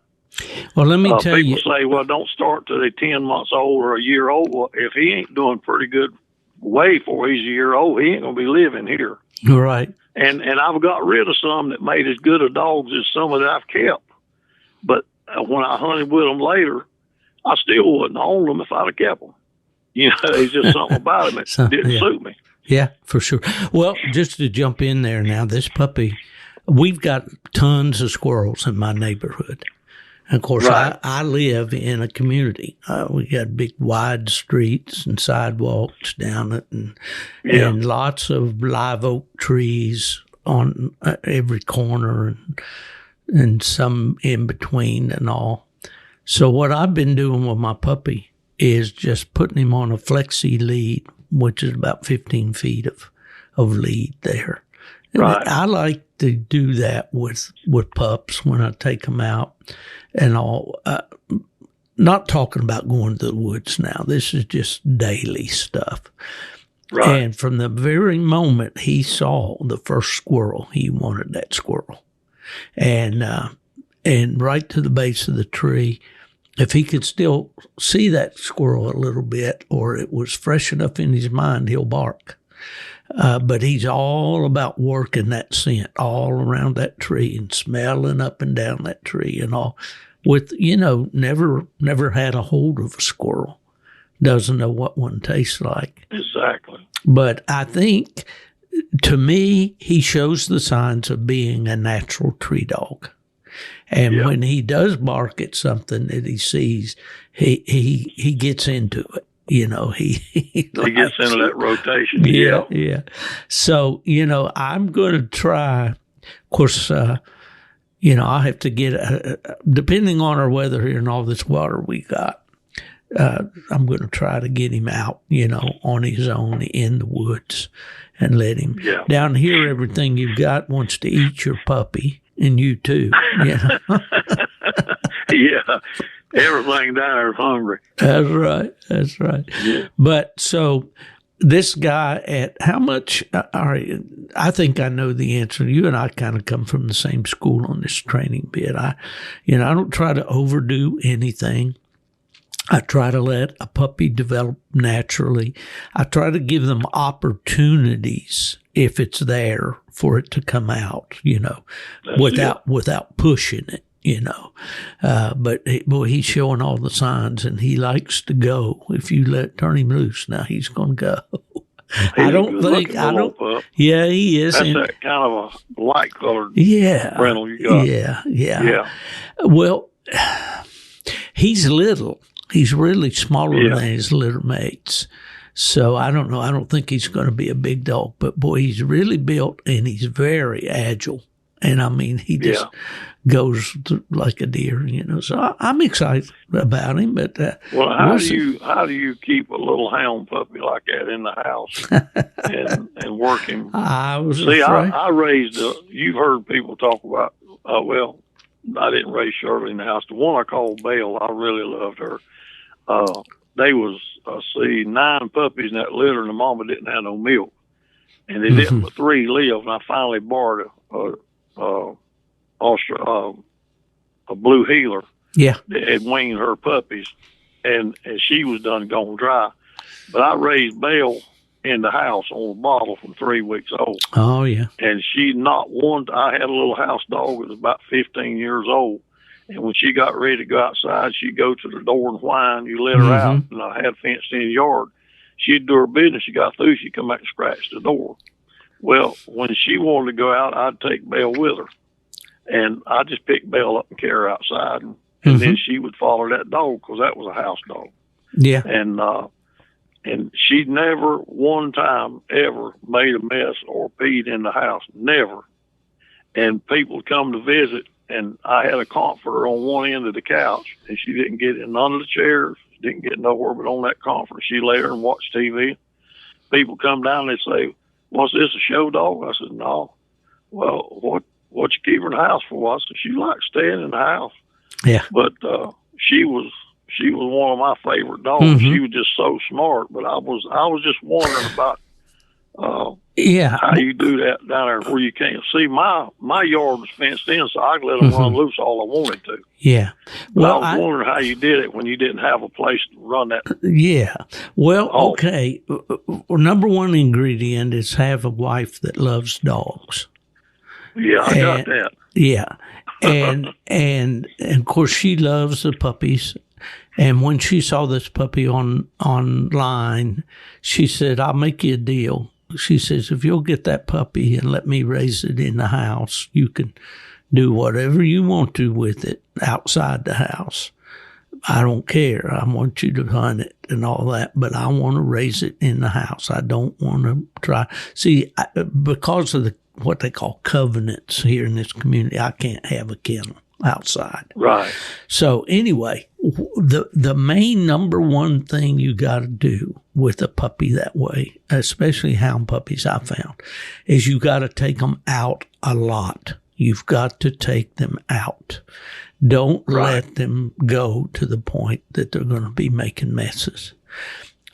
Well, let me tell you. People say, well, don't start till they're 10 months old or a year old. Well, if he ain't doing pretty good way before he's a year old, he ain't going to be living here. Right. And I've got rid of some that made as good of dogs as some of that I've kept. But when I hunted with them later, I still wouldn't own them if I'd have kept them. You know, there's just something about them that didn't suit me. Yeah, for sure. Well, just to jump in there now, this puppy, we've got tons of squirrels in my neighborhood. And of course, Right. I live in a community. We got big wide streets and sidewalks down it, and lots of live oak trees on every corner and some in between and all. So what I've been doing with my puppy is just putting him on a flexi lead, which is about 15 feet of lead there. Right. I like to do that with pups when I take them out and all. Not talking about going to the woods now. This is just daily stuff. Right. And from the very moment he saw the first squirrel, he wanted that squirrel. And right to the base of the tree, if he could still see that squirrel a little bit, or it was fresh enough in his mind, he'll bark. But he's all about working that scent all around that tree and smelling up and down that tree and all. With, never had a hold of a squirrel. Doesn't know what one tastes like. Exactly. But I think, to me, he shows the signs of being a natural tree dog. And when he does bark at something that he sees, he gets into it. He gets into that rotation. Yeah. So, I'm going to try. Of course, I'll have to get, depending on our weather here and all this water we got, I'm going to try to get him out, on his own in the woods and let him. Yeah. Down here, everything you've got wants to eat your puppy, and you too. Yeah. Everything down there is hungry. That's right. Yeah. But so this guy at how much? I think I know the answer. You and I kind of come from the same school on this training bit. I don't try to overdo anything. I try to let a puppy develop naturally. I try to give them opportunities if it's there for it to come out, without pushing it. But he's showing all the signs, and he likes to go. If you turn him loose, now he's going to go. I don't. Pup. Yeah, he is. That's that kind of a light colored rental you got. Yeah. Well, he's little. He's really smaller than his litter mates. So I don't know. I don't think he's going to be a big dog, but boy, he's really built and he's very agile. And I mean, he just goes like a deer, So I'm excited about him. But how do you keep a little hound puppy like that in the house and work him? I raised. You've heard people talk about. I didn't raise Shirley in the house. The one I called Belle, I really loved her. They was 9 puppies in that litter, and the mama didn't have no milk, and they didn't. But 3 lived, and I finally borrowed a blue heeler. Yeah, that had weaned her puppies, and she was done gone dry. But I raised Belle in the house on a bottle from 3 weeks old. Oh yeah, and she not one. I had a little house dog that was about 15 years old. And when she got ready to go outside, she'd go to the door and whine. You let her out, and I had fenced in the yard. She'd do her business. She got through. She'd come back and scratch the door. Well, when she wanted to go out, I'd take Belle with her. And I just picked Belle up and carry her outside. And then she would follow that dog because that was a house dog. Yeah. And she never one time ever made a mess or peed in the house. Never. And people would come to visit. And I had a comforter on one end of the couch, and she didn't get in none of the chairs, didn't get nowhere but on that comforter. She lay there and watched TV. People come down and they say, "What's this, a show dog?" I said, "No." "Well, what you keep her in the house for?" I said, "She likes staying in the house." Yeah. But she was one of my favorite dogs. She was just so smart. But I was just wondering about how you do that down there where you can't see. My yard was fenced in, so I could let them run loose all I wanted to. Yeah. Well, I was wondering how you did it when you didn't have a place to run that. Yeah. Well, okay. Number one ingredient is have a wife that loves dogs. Yeah, I got that. Yeah. and of course she loves the puppies. And when she saw this puppy online, she said, "I'll make you a deal." She says, "If you'll get that puppy and let me raise it in the house, you can do whatever you want to with it outside the house. I don't care. I want you to hunt it and all that, but I want to raise it in the house. I don't want to try." See, because of what they call covenants here in this community, I can't have a kennel outside. Right. So anyway, the main number one thing you got to do with a puppy that way, especially hound puppies I found, is you got to take them out a lot. You've got to take them out. Don't let them go to the point that they're going to be making messes.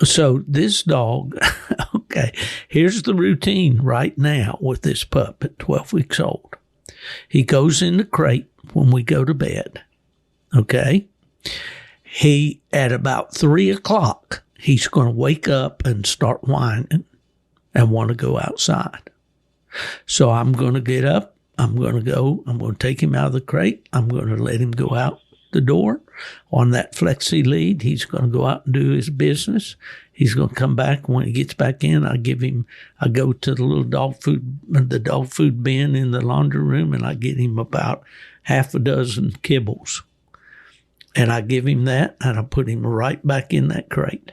So this dog, okay, here's the routine right now with this pup at 12 weeks old. He goes in the crate when we go to bed, okay? He, at about 3 o'clock, he's going to wake up and start whining and want to go outside. So I'm going to get up. I'm going to take him out of the crate. I'm going to let him go out the door on that flexi lead. He's going to go out and do his business. He's going to come back. When he gets back in, I go to the little dog food bin in the laundry room, and I get him about half a dozen kibbles. And I give him that, and I put him right back in that crate.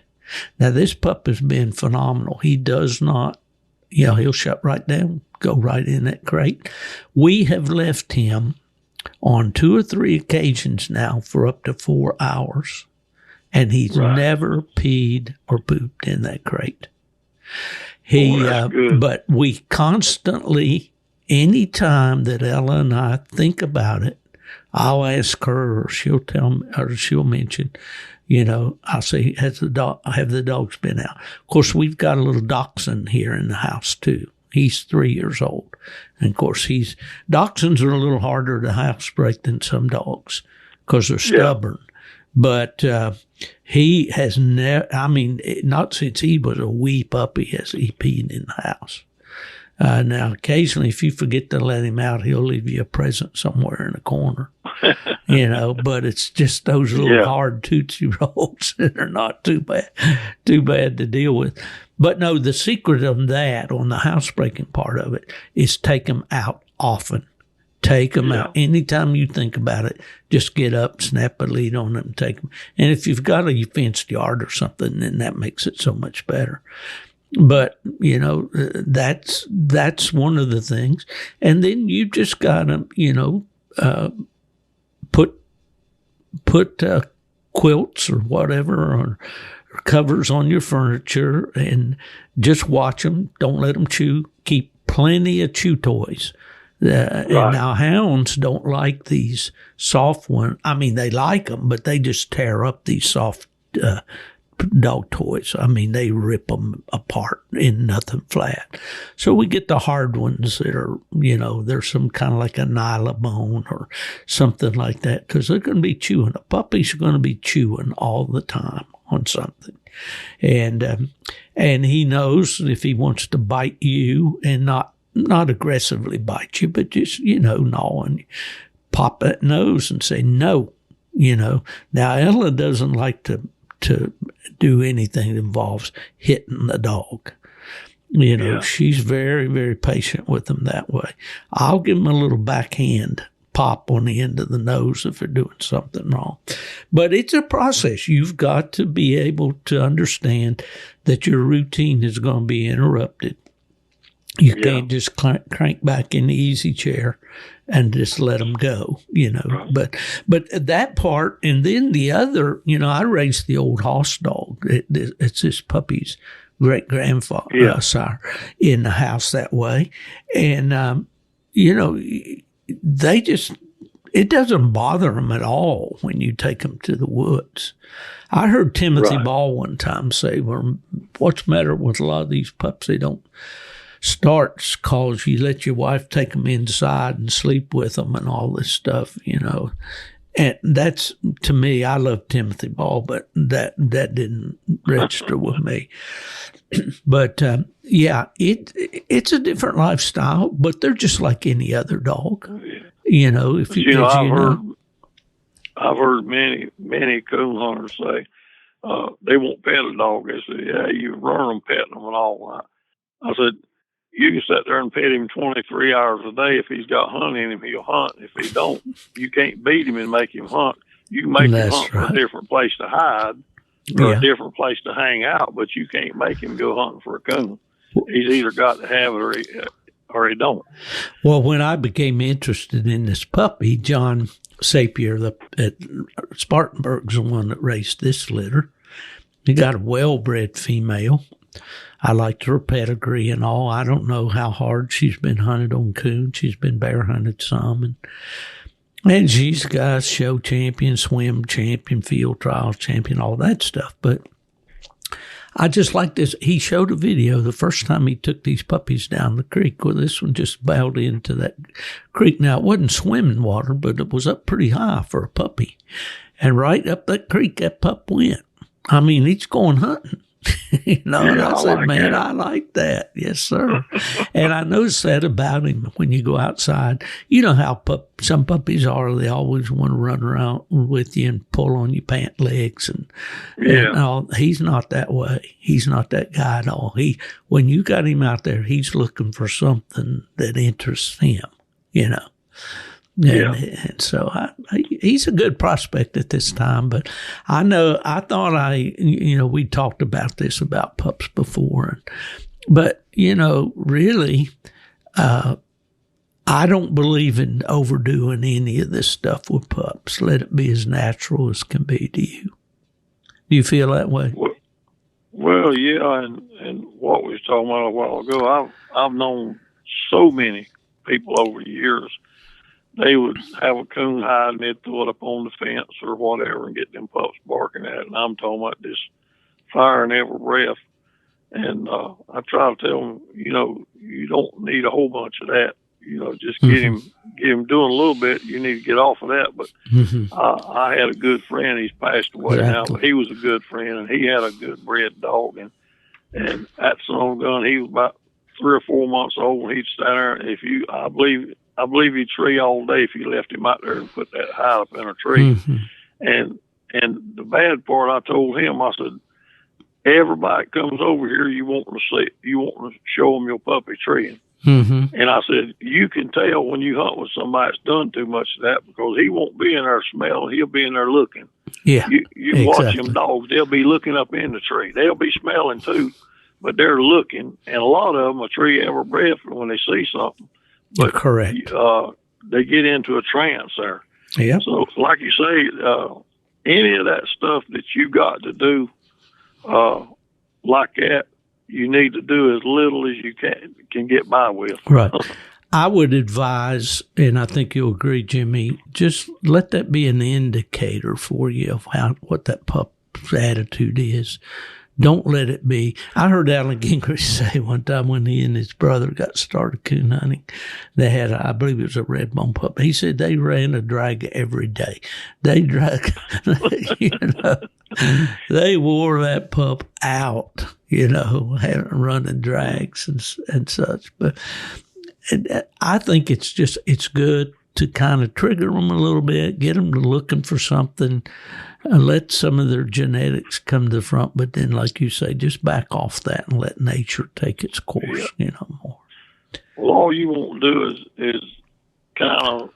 Now, this pup has been phenomenal. He does not, he'll shut right down, go right in that crate. We have left him on 2 or 3 occasions now for up to 4 hours, and he's never peed or pooped in that crate. But we constantly, any time that Ella and I think about it, I'll ask her, or she'll tell me, or she'll mention, I'll say, have the dogs been out? Of course, we've got a little dachshund here in the house too. He's 3 years old. And of course, dachshunds are a little harder to housebreak than some dogs because they're stubborn. But he has never, not since he was a wee puppy has he peed in the house. Now, occasionally, if you forget to let him out, he'll leave you a present somewhere in a corner, but it's just those little hard Tootsie Rolls that are not too bad to deal with. But no, the secret of that on the housebreaking part of it is take them out often. Take them out. Anytime you think about it, just get up, snap a lead on them, and take them. And if you've got a fenced yard or something, then that makes it so much better. But, that's one of the things. And then you just got to, put quilts or whatever or covers on your furniture and just watch them. Don't let them chew. Keep plenty of chew toys. And now hounds don't like these soft ones. They like them, but they just tear up these soft dog toys. They rip them apart in nothing flat. So we get the hard ones that are, they're some kind of like a nylabone or something like that, because they're going to be chewing. A puppy's going to be chewing all the time on something. And he knows if he wants to bite you and not aggressively bite you, but just, gnaw and pop that nose and say no, Now, Ella doesn't like to do anything that involves hitting the dog. She's very, very patient with them that way. I'll give them a little backhand pop on the end of the nose if they're doing something wrong. But it's a process. You've got to be able to understand that your routine is going to be interrupted. You can't just crank back in the easy chair and just let them go, But that part, and then the other, I raised the old Hoss dog. It's this puppy's great-grandfather, sire, in the house that way. And, it doesn't bother them at all when you take them to the woods. I heard Timothy Ball one time say, well, what's the matter with a lot of these pups? They don't start because you let your wife take them inside and sleep with them and all this stuff, And that's, to me, I love Timothy Ball, but that didn't register with me. But, it's a different lifestyle, but they're just like any other dog. You know, if you, as I've heard many coon hunters say they won't pet a dog. They say, yeah, you run them petting them and all. I said, you can sit there and pet him 23 hours a day. If he's got hunt in him, he'll hunt. If he don't, you can't beat him and make him hunt. You can make him hunt for a different place to hide or a different place to hang out, but you can't make him go hunting for a coon. He's either got to have it or he don't. Well, when I became interested in this puppy, John Sapier at Spartanburg's the one that raised this litter. He got a well-bred female. I liked her pedigree and all. I don't know how hard she's been hunted on coon. She's been bear hunted some. And she's got show champion, swim champion, field trials champion, all that stuff. But I just like this. He showed a video the first time he took these puppies down the creek. Well, this one just bailed into that creek. Now, it wasn't swimming water, but it was up pretty high for a puppy. And right up that creek, that pup went. I mean, he's going hunting. And I said, man, I like that. Yes, sir. And I noticed that about him when you go outside. You know how some puppies are. They always want to run around with you and pull on your pant legs. And all. He's not that way. He's not that guy at all. When you got him out there, he's looking for something that interests him, And so he's a good prospect at this time, but we talked about this about pups before, but really, I don't believe in overdoing any of this stuff with pups. Let it be as natural as can be to you. Do you feel that way? Well, yeah, and what we was talking about a while ago, I've known so many people over the years. They would have a coon hide and they'd throw it up on the fence or whatever and get them pups barking at it. And I'm talking about this fire in every breath. And I try to tell them, you don't need a whole bunch of that. Just get him doing a little bit. You need to get off of that. But I had a good friend. He's passed away now, but he was a good friend and he had a good bred dog. And that son of a gun, he was about 3 or 4 months old. And he'd stand there. I believe he'd tree all day if you left him out there and put that hide up in a tree. And the bad part, I told him, I said, everybody comes over here, you want to show them your puppy treeing. And I said, you can tell when you hunt with somebody that's done too much of that because he won't be in there smelling, he'll be in there looking. Yeah, you exactly. Watch them dogs, they'll be looking up in the tree. They'll be smelling too, but they're looking. And a lot of them will tree every breath when they see something. But correct. They get into a trance there. Yeah. So, like you say, any of that stuff that you got to do like that, you need to do as little as you can get by with. Right. I would advise, and I think you'll agree, Jimmy, just let that be an indicator for you of what that pup's attitude is. Don't let it be. I heard Alan Gingrich say one time when he and his brother got started coon hunting, they had, I believe it was a red bone pup. He said they ran a drag every day. They they wore that pup out, running drags and such. But I think it's good to kind of trigger them a little bit, get them looking for something. Let some of their genetics come to the front, but then, like you say, just back off that and let nature take its course, more. Well, all you want to do is kind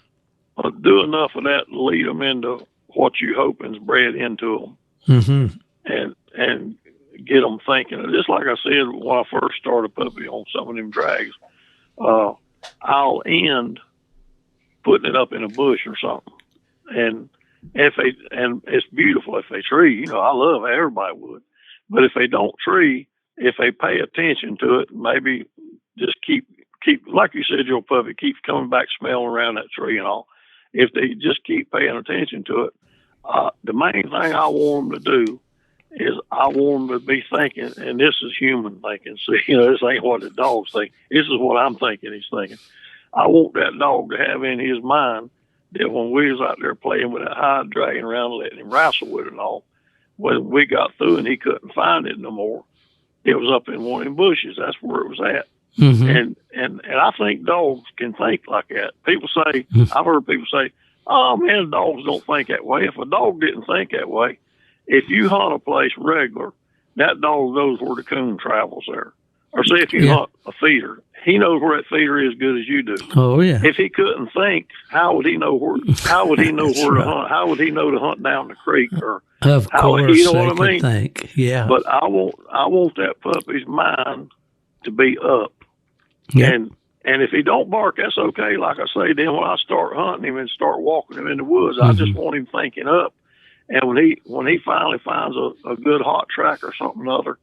of do enough of that to lead them into what you hoping's bred into them, and get them thinking. Just like I said when I first started puppy on some of them drags, I'll end putting it up in a bush or something, and it's beautiful if they tree. I love it, everybody would. But if they don't tree, if they pay attention to it, maybe just keep like you said, your puppy keeps coming back smelling around that tree and all. If they just keep paying attention to it, the main thing I want them to do is I want them to be thinking, and this is human thinking. See, this ain't what the dogs think. This is what I'm thinking he's thinking. I want that dog to have in his mind that when we was out there playing with that hide, dragging around and letting him wrestle with it and all, when we got through and he couldn't find it no more, it was up in one of them bushes. That's where it was at. And I think dogs can think like that. People say, I've heard people say, "Oh man, dogs don't think that way." If a dog didn't think that way, if you hunt a place regular, that dog knows where the coon travels there. Or say if you hunt a feeder, he knows where that feeder is as good as you do. Oh yeah. If he couldn't think, how would he know where? How would he know where to hunt? How would he know to hunt down the creek? Or of course, you know what I mean? Think. Yeah. But I want that puppy's mind to be up. Yeah. And if he don't bark, that's okay. Like I say, then when I start hunting him and start walking him in the woods, I just want him thinking up. And when he finally finds a good hot track or something other,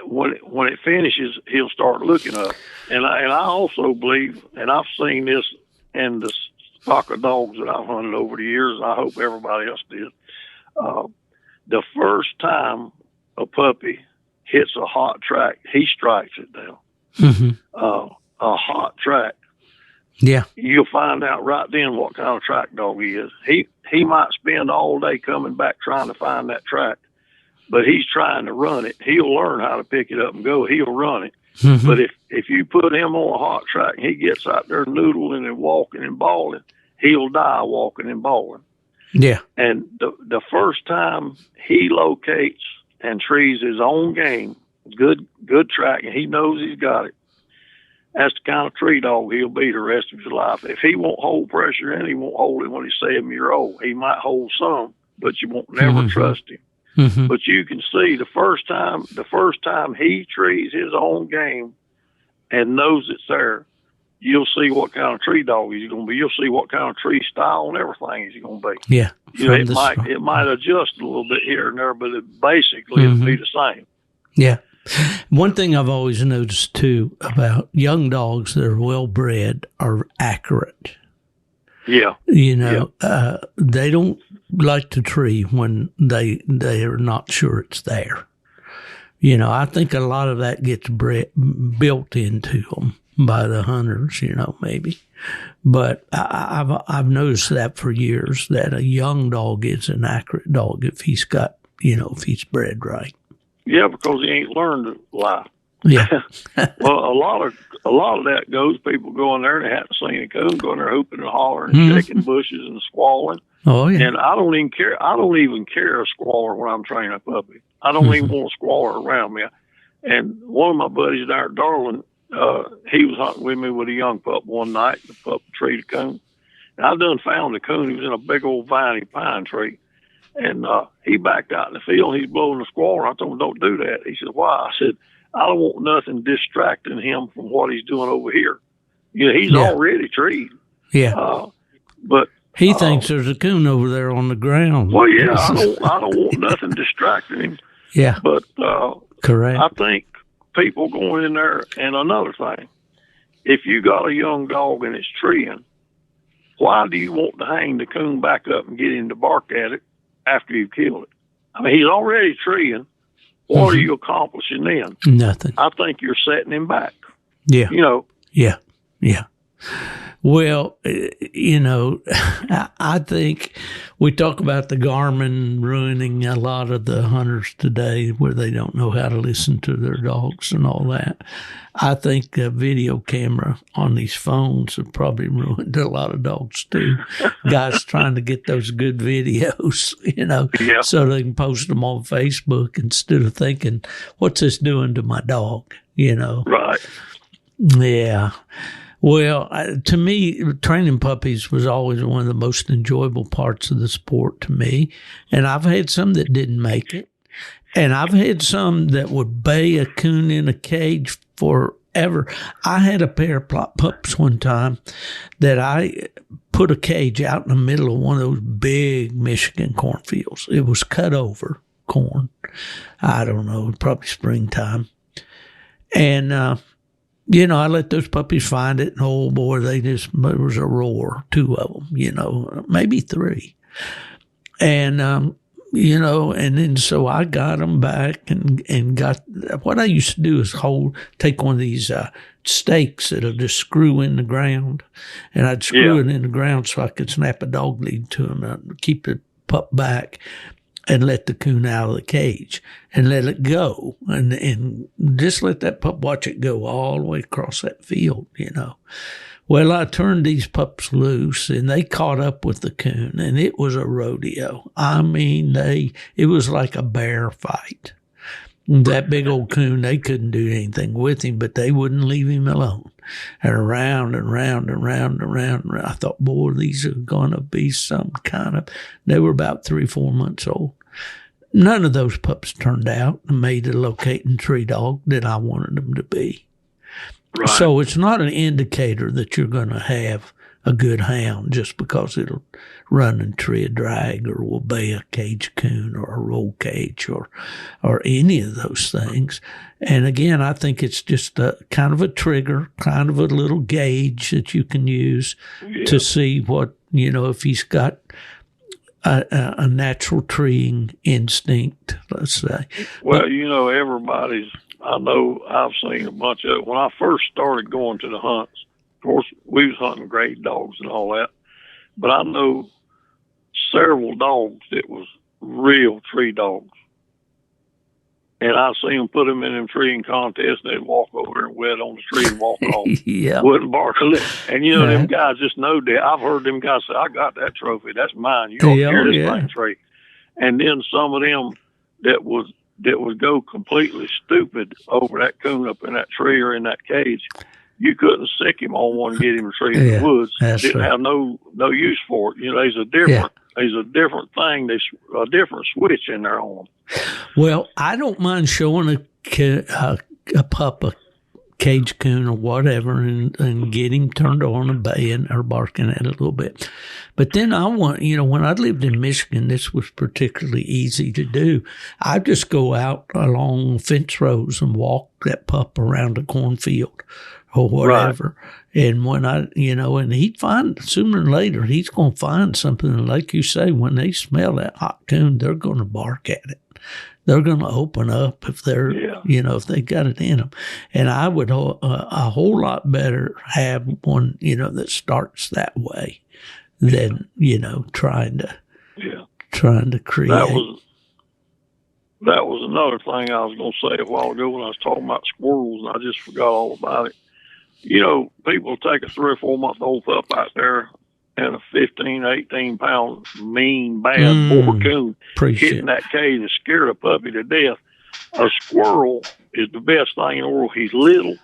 when it finishes, he'll start looking up. And I also believe, and I've seen this in the stock of dogs that I've hunted over the years, and I hope everybody else did. The first time a puppy hits a hot track, he strikes it down. A hot track. Yeah. You'll find out right then what kind of track dog he is. He might spend all day coming back trying to find that track, but he's trying to run it. He'll learn how to pick it up and go. He'll run it. But if you put him on a hot track and he gets out there noodling and walking and balling, he'll die walking and balling. Yeah. And the first time he locates and trees his own game, good track, and he knows he's got it, that's the kind of tree dog he'll be the rest of his life. If he won't hold pressure in, he won't hold it when he's 7-year-old. He might hold some, but you won't never trust him. But you can see the first time he trees his own game and knows it's there, you'll see what kind of tree dog he's going to be. You'll see what kind of tree style and everything he's going to be. Yeah. You know, it might adjust a little bit here and there, but basically it'll be the same. Yeah. One thing I've always noticed too about young dogs that are well bred are accurate. Yeah. You know, they don't like to tree when they are not sure it's there. You know, I think a lot of that gets built into them by the hunters, you know, maybe. But I've noticed that for years, that a young dog is an accurate dog if he's got, you know, if he's bred right. Yeah, because he ain't learned to lie. Yeah. Well, a lot of that goes, people go in there and they haven't seen a coon, go in there hooping and hollering and shaking bushes and squalling. Oh yeah. And I don't even care a squaller when I'm training a puppy. I don't even want a squaller around me. And one of my buddies down at Darling, he was hunting with me with a young pup one night. The pup treed a coon. And I done found the coon. He was in a big old viney pine tree. And he backed out in the field. He's blowing the squaller. I told him, "Don't do that." He said, "Why?" I said, "I don't want nothing distracting him from what he's doing over here. You know, he's already treed." Yeah. But he thinks there's a coon over there on the ground. Well, yeah, I don't want nothing distracting him. Yeah. But correct. I think people going in there, and another thing, if you got a young dog and it's treeing, why do you want to hang the coon back up and get him to bark at it after you've killed it? I mean, he's already treeing. What are you accomplishing then? Nothing. I think you're setting him back. Yeah. You know. Yeah. Yeah. Well, you know, I think we talk about the Garmin ruining a lot of the hunters today where they don't know how to listen to their dogs and all that. I think a video camera on these phones have probably ruined a lot of dogs too. Guys trying to get those good videos, you know, so they can post them on Facebook instead of thinking, what's this doing to my dog, you know? Right. Yeah. Well, to me, training puppies was always one of the most enjoyable parts of the sport to me. And I've had some that didn't make it. And I've had some that would bay a coon in a cage forever. I had a pair of pups one time that I put a cage out in the middle of one of those big Michigan cornfields. It was cut over corn. I don't know, probably springtime. And, you know, I let those puppies find it, and oh boy, there was a roar, 2 of them, you know, maybe 3. And, you know, and then so I got them back and got, what I used to do is take one of these stakes that'll just screw in the ground, and I'd screw it in the ground so I could snap a dog lead to them and keep the pup back. and let the coon out of the cage and let it go and just let that pup watch it go all the way across that field, you know. Well, I turned these pups loose and they caught up with the coon and it was a rodeo. I mean, it was like a bear fight. That big old coon, they couldn't do anything with him, but they wouldn't leave him alone. And around and round and round and round. I thought, boy, these are going to be some kind of, they were about 3 or 4 months old. None of those pups turned out and made a locating tree dog that I wanted them to be. Right. So it's not an indicator that you're going to have a good hound just because it'll run and tree a drag or will bay a cage coon or a roll cage or any of those things. And again, I think it's just a kind of a trigger, kind of a little gauge that you can use to see what, you know, if he's got a natural treeing instinct, let's say. Well, you know, I know I've seen a bunch of it. When I first started going to the hunts, of course, we was hunting great dogs and all that, but I know several dogs that was real tree dogs. And I seen them put them in them treeing contests, and they'd walk over and wet on the tree and walk off. Yeah. Wouldn't bark a lick. And, you know, them guys just know that. I've heard them guys say, I got that trophy. That's mine. You don't hear this thing tree. And then some of them that would go completely stupid over that coon up in that tree or in that cage. You couldn't sick him on one and get him a tree in the woods. Didn't have no use for it. You know, there's a different thing. There's a different switch in there on them. Well, I don't mind showing a pup a cage coon or whatever and get him turned on and baying or barking at it a little bit. But then I want, you know, when I lived in Michigan, this was particularly easy to do. I'd just go out along fence rows and walk that pup around a cornfield or whatever. Right. And when and he'd find, sooner or later, he's going to find something. And like you say, when they smell that hot coon, they're going to bark at it. They're going to open up if they're, if they got it in them. And I would a whole lot better have one, that starts that way than, trying to create. That was another thing I was going to say a while ago when I was talking about squirrels, and I just forgot all about it. People take a 3 or 4 month old pup out there and a 15, 18 pound mean, bad boar coon hitting that cage and scared a puppy to death. A squirrel is the best thing in the world. He's little,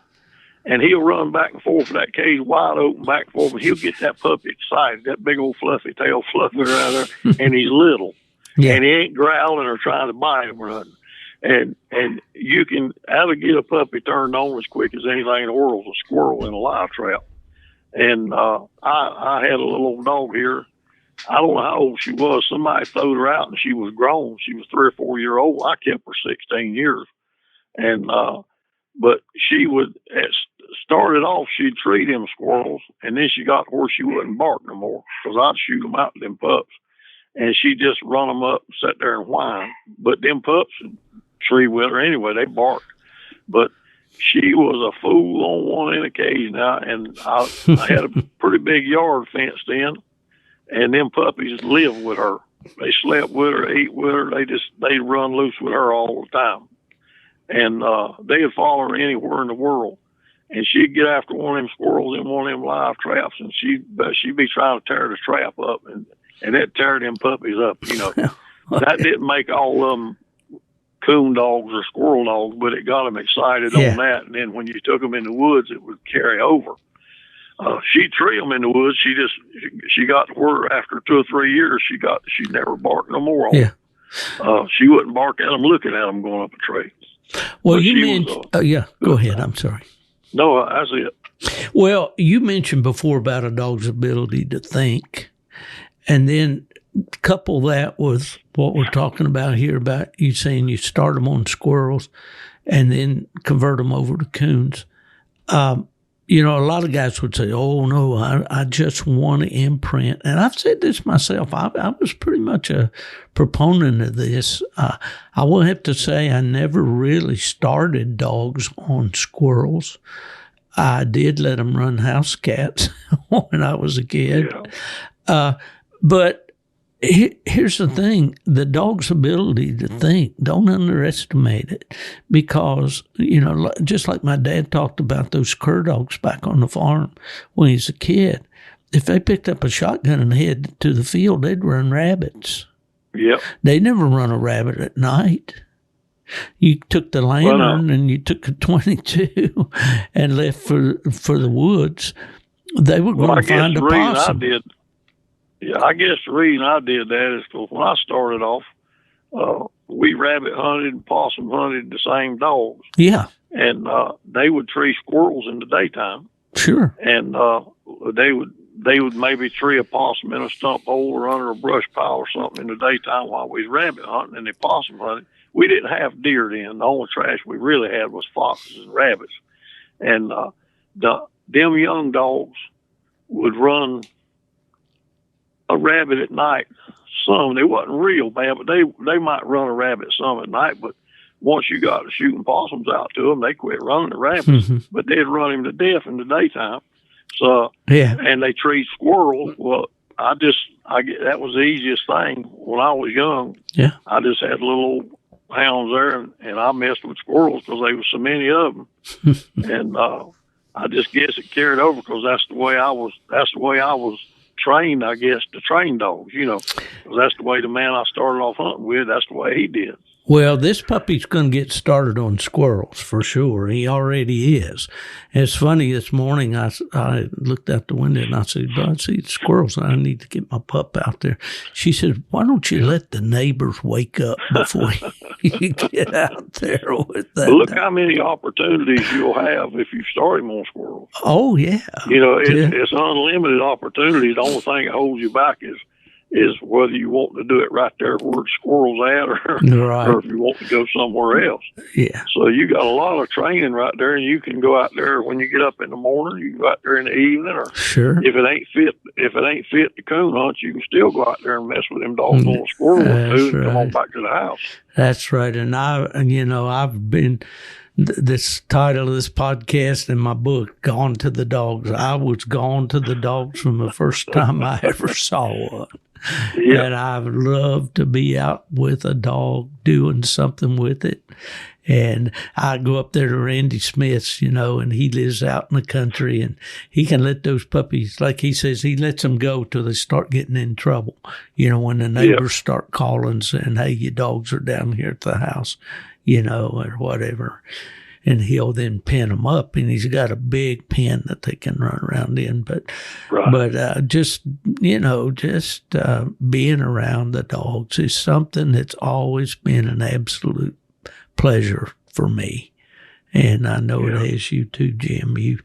and he'll run back and forth with that cage wide open, back and forth, and he'll get that puppy excited, that big old fluffy tail fluffing around there, and he's little. Yeah. And he ain't growling or trying to bite him or nothing. And you can either get a puppy turned on as quick as anything in the world is a squirrel in a live trap. And I had a little old dog here. I don't know how old she was. Somebody throwed her out, and she was grown. She was 3 or 4 years old. I kept her 16 years. And but she would started off, she'd treat them squirrels, and then she got to where she wouldn't bark no more because I'd shoot them out to them pups. And she just run them up and sit there and whine. But them pups tree with her anyway. They barked. But she was a fool on one in a cage now. And I had a pretty big yard fenced in. And them puppies lived with her. They slept with her, ate with her. They run loose with her all the time. And they'd follow her anywhere in the world. And she'd get after one of them squirrels in one of them live traps. And she'd be trying to tear the trap up. And that tear them puppies up, That didn't make all of them coon dogs or squirrel dogs, but it got them excited on that. And then when you took them in the woods, it would carry over. She'd tree them in the woods. She got to where after 2 or 3 years, she never barked no more on them. She wouldn't bark at them looking at them going up a tree. Well, go ahead. I'm sorry. No, that's it. Well, you mentioned before about a dog's ability to think. And then couple that with what we're talking about here about you saying you start them on squirrels and then convert them over to coons. A lot of guys would say, oh, no, I just want to imprint. And I've said this myself. I was pretty much a proponent of this. I will have to say I never really started dogs on squirrels. I did let them run house cats when I was a kid. Yeah. But Here's the thing, the dog's ability to think, don't underestimate it, because, just like my dad talked about those cur dogs back on the farm when he was a kid, if they picked up a shotgun and head to the field, they'd run rabbits. Yep. They never run a rabbit at night. You took the lantern and you took a 22 and left for the woods, they were going to find a possum. I guess the reason I did that is because when I started off, we rabbit hunted and possum hunted the same dogs. Yeah. And they would tree squirrels in the daytime. Sure. And they would maybe tree a possum in a stump hole or under a brush pile or something in the daytime while we was rabbit hunting and they possum hunted. We didn't have deer then. The only trash we really had was foxes and rabbits. And them young dogs would run a rabbit at night. Some, they wasn't real bad, but they might run a rabbit some at night. But once you got to shooting possums out to them, they quit running the rabbits. Mm-hmm. But they'd run him to death in the daytime. So, yeah. And they treat squirrels. Well, that was the easiest thing when I was young. Yeah. I just had little hounds there, and I messed with squirrels because there was so many of them. And I just guess it carried over because that's the way I was trained, I guess, to train dogs, because that's the way the man I started off hunting with, that's the way he did. Well, this puppy's going to get started on squirrels for sure. He already is. It's funny, this morning I looked out the window and I said, "I see squirrels. I need to get my pup out there." She said, "Why don't you let the neighbors wake up before you get out there with that?" Look how many opportunities you'll have if you start him on squirrels. Oh, yeah. It's unlimited opportunity. The only thing that holds you back is whether you want to do it right there where the squirrel's at or if you want to go somewhere else. Yeah. So you got a lot of training right there, and you can go out there when you get up in the morning, you can go out there in the evening, or sure. If it ain't fit the coon hunt, you can still go out there and mess with them dogs on a squirrel or two and come on back to the house. That's right. And I've been, this title of this podcast and my book, Gone to the Dogs. I was gone to the dogs from the first time I ever saw one. Yeah. And I love to be out with a dog doing something with it. And I go up there to Randy Smith's, and he lives out in the country, and he can let those puppies, like he says, he lets them go till they start getting in trouble. When the neighbors start calling saying, "Hey, your dogs are down here at the house," or whatever. And he'll then pin them up, and he's got a big pen that they can run around in. But just being around the dogs is something that's always been an absolute pleasure for me. And I know it has you too, Jim. You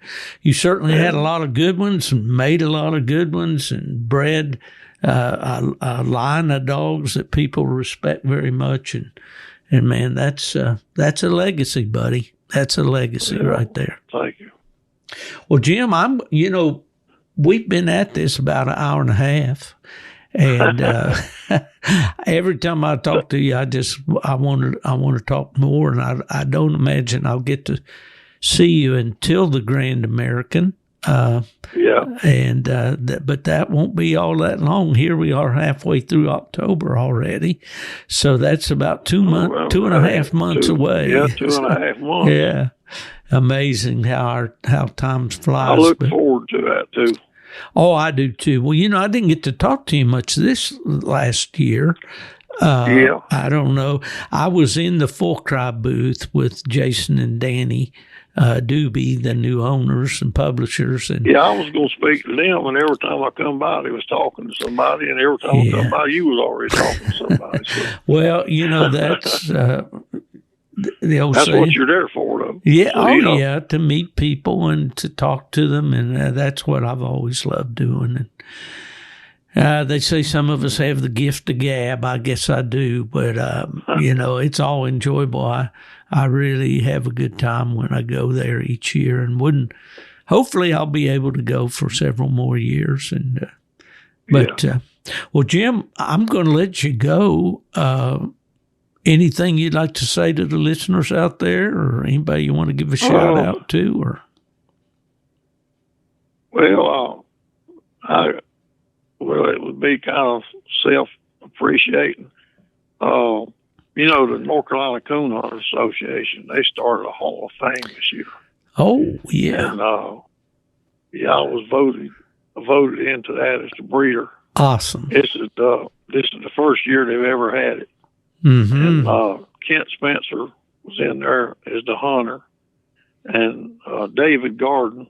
certainly had a lot of good ones and made a lot of good ones and bred a line of dogs that people respect very much. And man, that's a legacy, buddy. That's a legacy right there. Thank you. Well, Jim, we've been at this about an hour and a half, and every time I talk to you, I want to talk more, and I don't imagine I'll get to see you until the Grand American. But that won't be all that long. Here we are halfway through October already, so that's about 2.5 months away. Yeah, 2.5 months. Yeah, amazing how time flies. I look forward to that too. Oh, I do too. Well, I didn't get to talk to you much this last year. I don't know. I was in the Full Cry booth with Jason and Danny Doobie, the new owners and publishers. And I was going to speak to them, and every time I come by, they was talking to somebody, and every time I come by, you was already talking to somebody. So. Well, that's the old that's saying. what you're there for, though. Yeah, so, to meet people and to talk to them, and that's what I've always loved doing. And they say some of us have the gift of gab. I guess I do, but it's all enjoyable. I really have a good time when I go there each year, and hopefully I'll be able to go for several more years. And well, Jim, I'm going to let you go. Anything you'd like to say to the listeners out there, or anybody you want to give a shout out to, or? Well, it would be kind of appreciating. The North Carolina Coonhounds Association, they started a Hall of Fame this year. Oh, yeah. And I was voted into that as the breeder. Awesome. This is the first year they've ever had it. Mm-hmm. And Kent Spencer was in there as the hunter, and David Garden,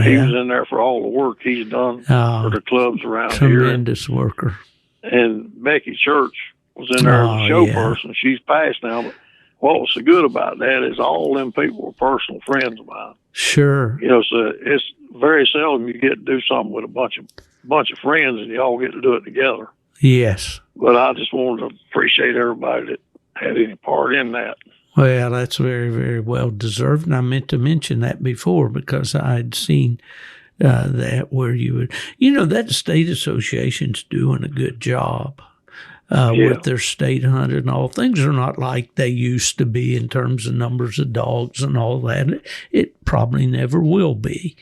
he was in there for all the work he's done for the clubs around here. Tremendous worker. And Becky Church was in there as a show person. She's passed now, but what was so good about that is all them people were personal friends of mine. Sure. So it's very seldom you get to do something with a bunch of friends and you all get to do it together. Yes. But I just wanted to appreciate everybody that had any part in that. Well, that's very, very well deserved. And I meant to mention that before because I had seen that where you would, that state association's doing a good job with their state hunt and all. Things are not like they used to be in terms of numbers of dogs and all that. It probably never will be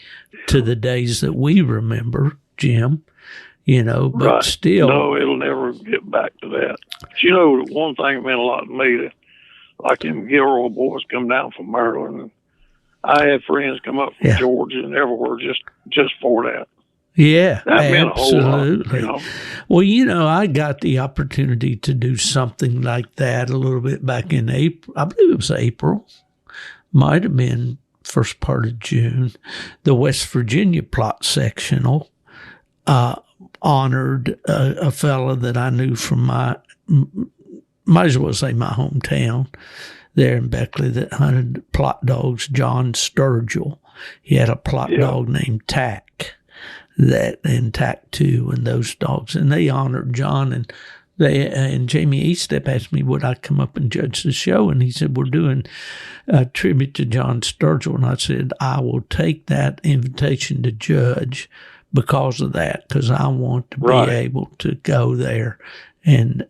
to the days that we remember, Jim. But right. Still. No, it'll never get back to that. But one thing that meant a lot to me, that like them Gilroy boys come down from Maryland, and I had friends come up from Georgia and everywhere just for that. Yeah, that meant absolutely. A whole lot. Well, I got the opportunity to do something like that a little bit back in April. I believe it was April. Might have been first part of June. The West Virginia plot sectional honored a fella that I knew from might as well say my hometown there in Beckley that hunted plot dogs, John Sturgill. He had a plot dog named Tack, and Tack 2 and those dogs. And they honored John, and Jamie Eastep asked me, would I come up and judge the show? And he said, we're doing a tribute to John Sturgill. And I said, I will take that invitation to judge because of that, because I want to be able to go there and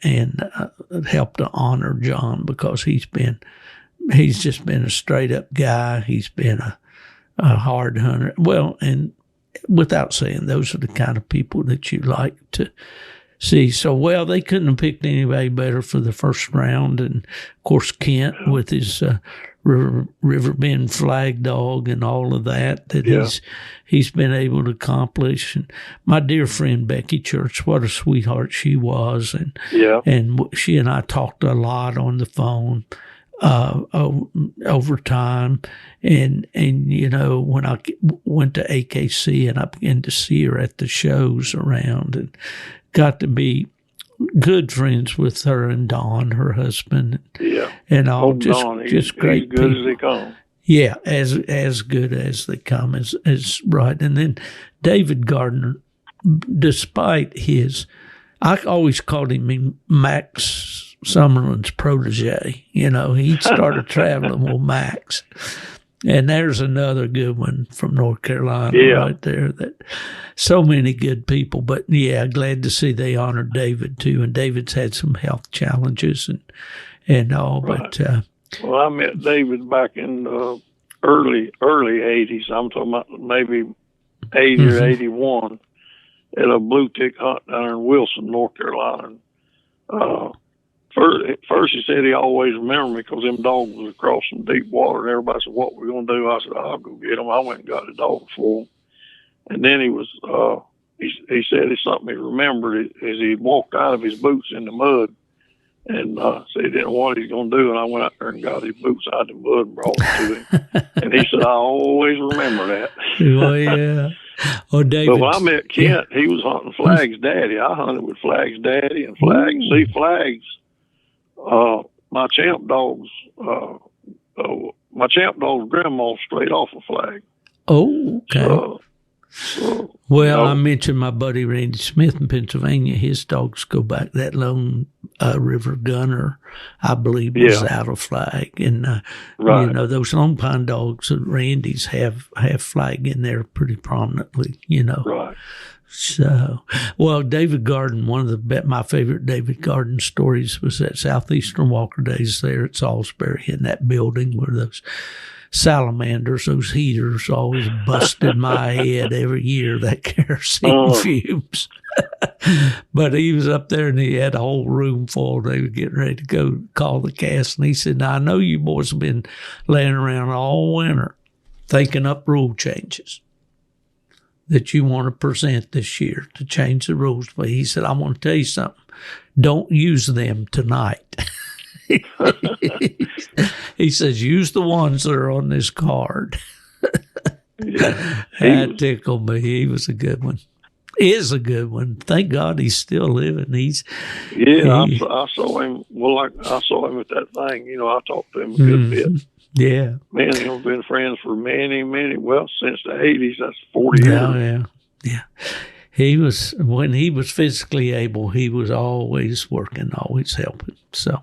help to honor John, because he's just been a straight up guy. He's been a hard hunter. Well, and without saying, those are the kind of people that you like to see. So, they couldn't have picked anybody better for the first round. And of course, Kent with his River Bend flag dog and all of that he's been able to accomplish. And my dear friend Becky Church, what a sweetheart she was. And she and I talked a lot on the phone over time. And when I went to AKC and I began to see her at the shows around and got to be good friends with her and Don, her husband. Yeah. And all just great as good people. As they come. Yeah, as good as they come is right. And then David Gardner, despite I always called him Max Summerlin's protege. He started traveling with Max. And there's another good one from North Carolina right there. That so many good people. But glad to see they honored David too. And David's had some health challenges and all. Right. But well, I met David back in the early 80s. I'm talking about maybe 80 or 81 at a blue tick hunt down in Wilson, North Carolina. First, he said he always remembered me because them dogs was across some deep water, and everybody said, "What we gonna do?" I said, "I'll go get them." I went and got the dog for him, and then he was he said it's something he remembered as he walked out of his boots in the mud, and said he didn't know what he's gonna do, and I went out there and got his boots out of the mud and brought them to him, and he said, "I always remember that." Oh yeah. Oh, David. But when I met Kent, he was hunting Flag's daddy. I hunted with Flag's daddy and Flag. See, Flag's. My champ dog's grandma straight off a Flag. Oh, okay. I mentioned my buddy Randy Smith in Pennsylvania. His dogs go back that long. River Gunner, I believe, was out of Flag, and those Lone Pine dogs at Randy's have Flag in there pretty prominently. Right. So, David Garden, one of my favorite David Garden stories was at Southeastern Walker Days there at Salisbury, in that building where those salamanders, those heaters, always busted my head every year, that kerosene fumes. But he was up there and he had a whole room full. They were getting ready to go call the cast. And he said, now, I know you boys have been laying around all winter thinking up rule changes that you want to present this year to change the rules. But he said, I want to tell you something. Don't use them tonight. He says, use the ones that are on this card. Yeah, That tickled me. He was a good one. Is a good one. Thank God he's still living. I saw him. Well, I saw him at that thing. I talked to him a good bit. Yeah. Man, we've been friends for many, since the 80s. That's 40 years. Yeah. He was, when he was physically able, he was always working, always helping. So,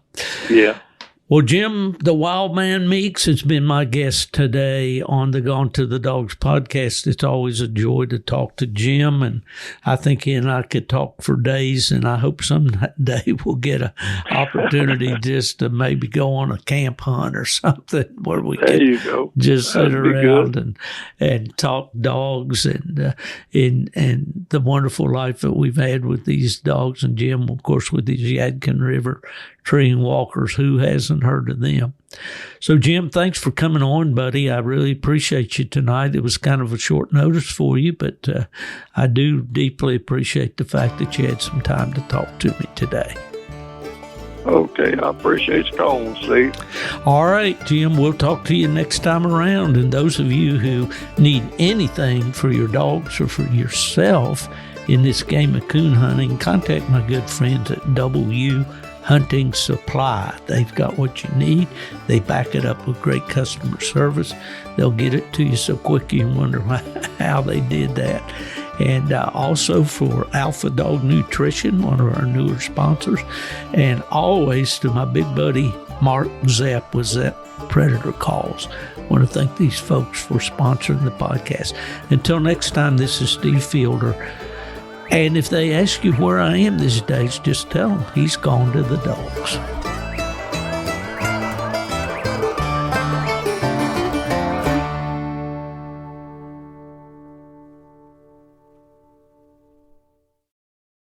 yeah. Well, Jim, the Wildman Meeks has been my guest today on the Gone to the Dogs podcast. It's always a joy to talk to Jim, and I think he and I could talk for days, and I hope someday we'll get an opportunity just to maybe go on a camp hunt or something where we can just sit around and talk dogs and the wonderful life that we've had with these dogs, and Jim, of course, with these Yadkin River Treeing Walkers. Who hasn't heard of them? So, Jim, thanks for coming on, buddy. I really appreciate you tonight. It was kind of a short notice for you, but I do deeply appreciate the fact that you had some time to talk to me today. Okay, I appreciate you calling, Steve. All right, Jim, we'll talk to you next time around. And those of you who need anything for your dogs or for yourself in this game of coon hunting, contact my good friends at W Hunting Supply. They've got what you need. They back it up with great customer service. They'll get it to you so quick you wonder how they did that. And also for Alpha Dog Nutrition, one of our newer sponsors. And always to my big buddy Mark Zepp with Zepp Predator Calls. I want to thank these folks for sponsoring the podcast. Until next time, this is Steve Fielder. And if they ask you where I am these days, just tell them he's gone to the dogs.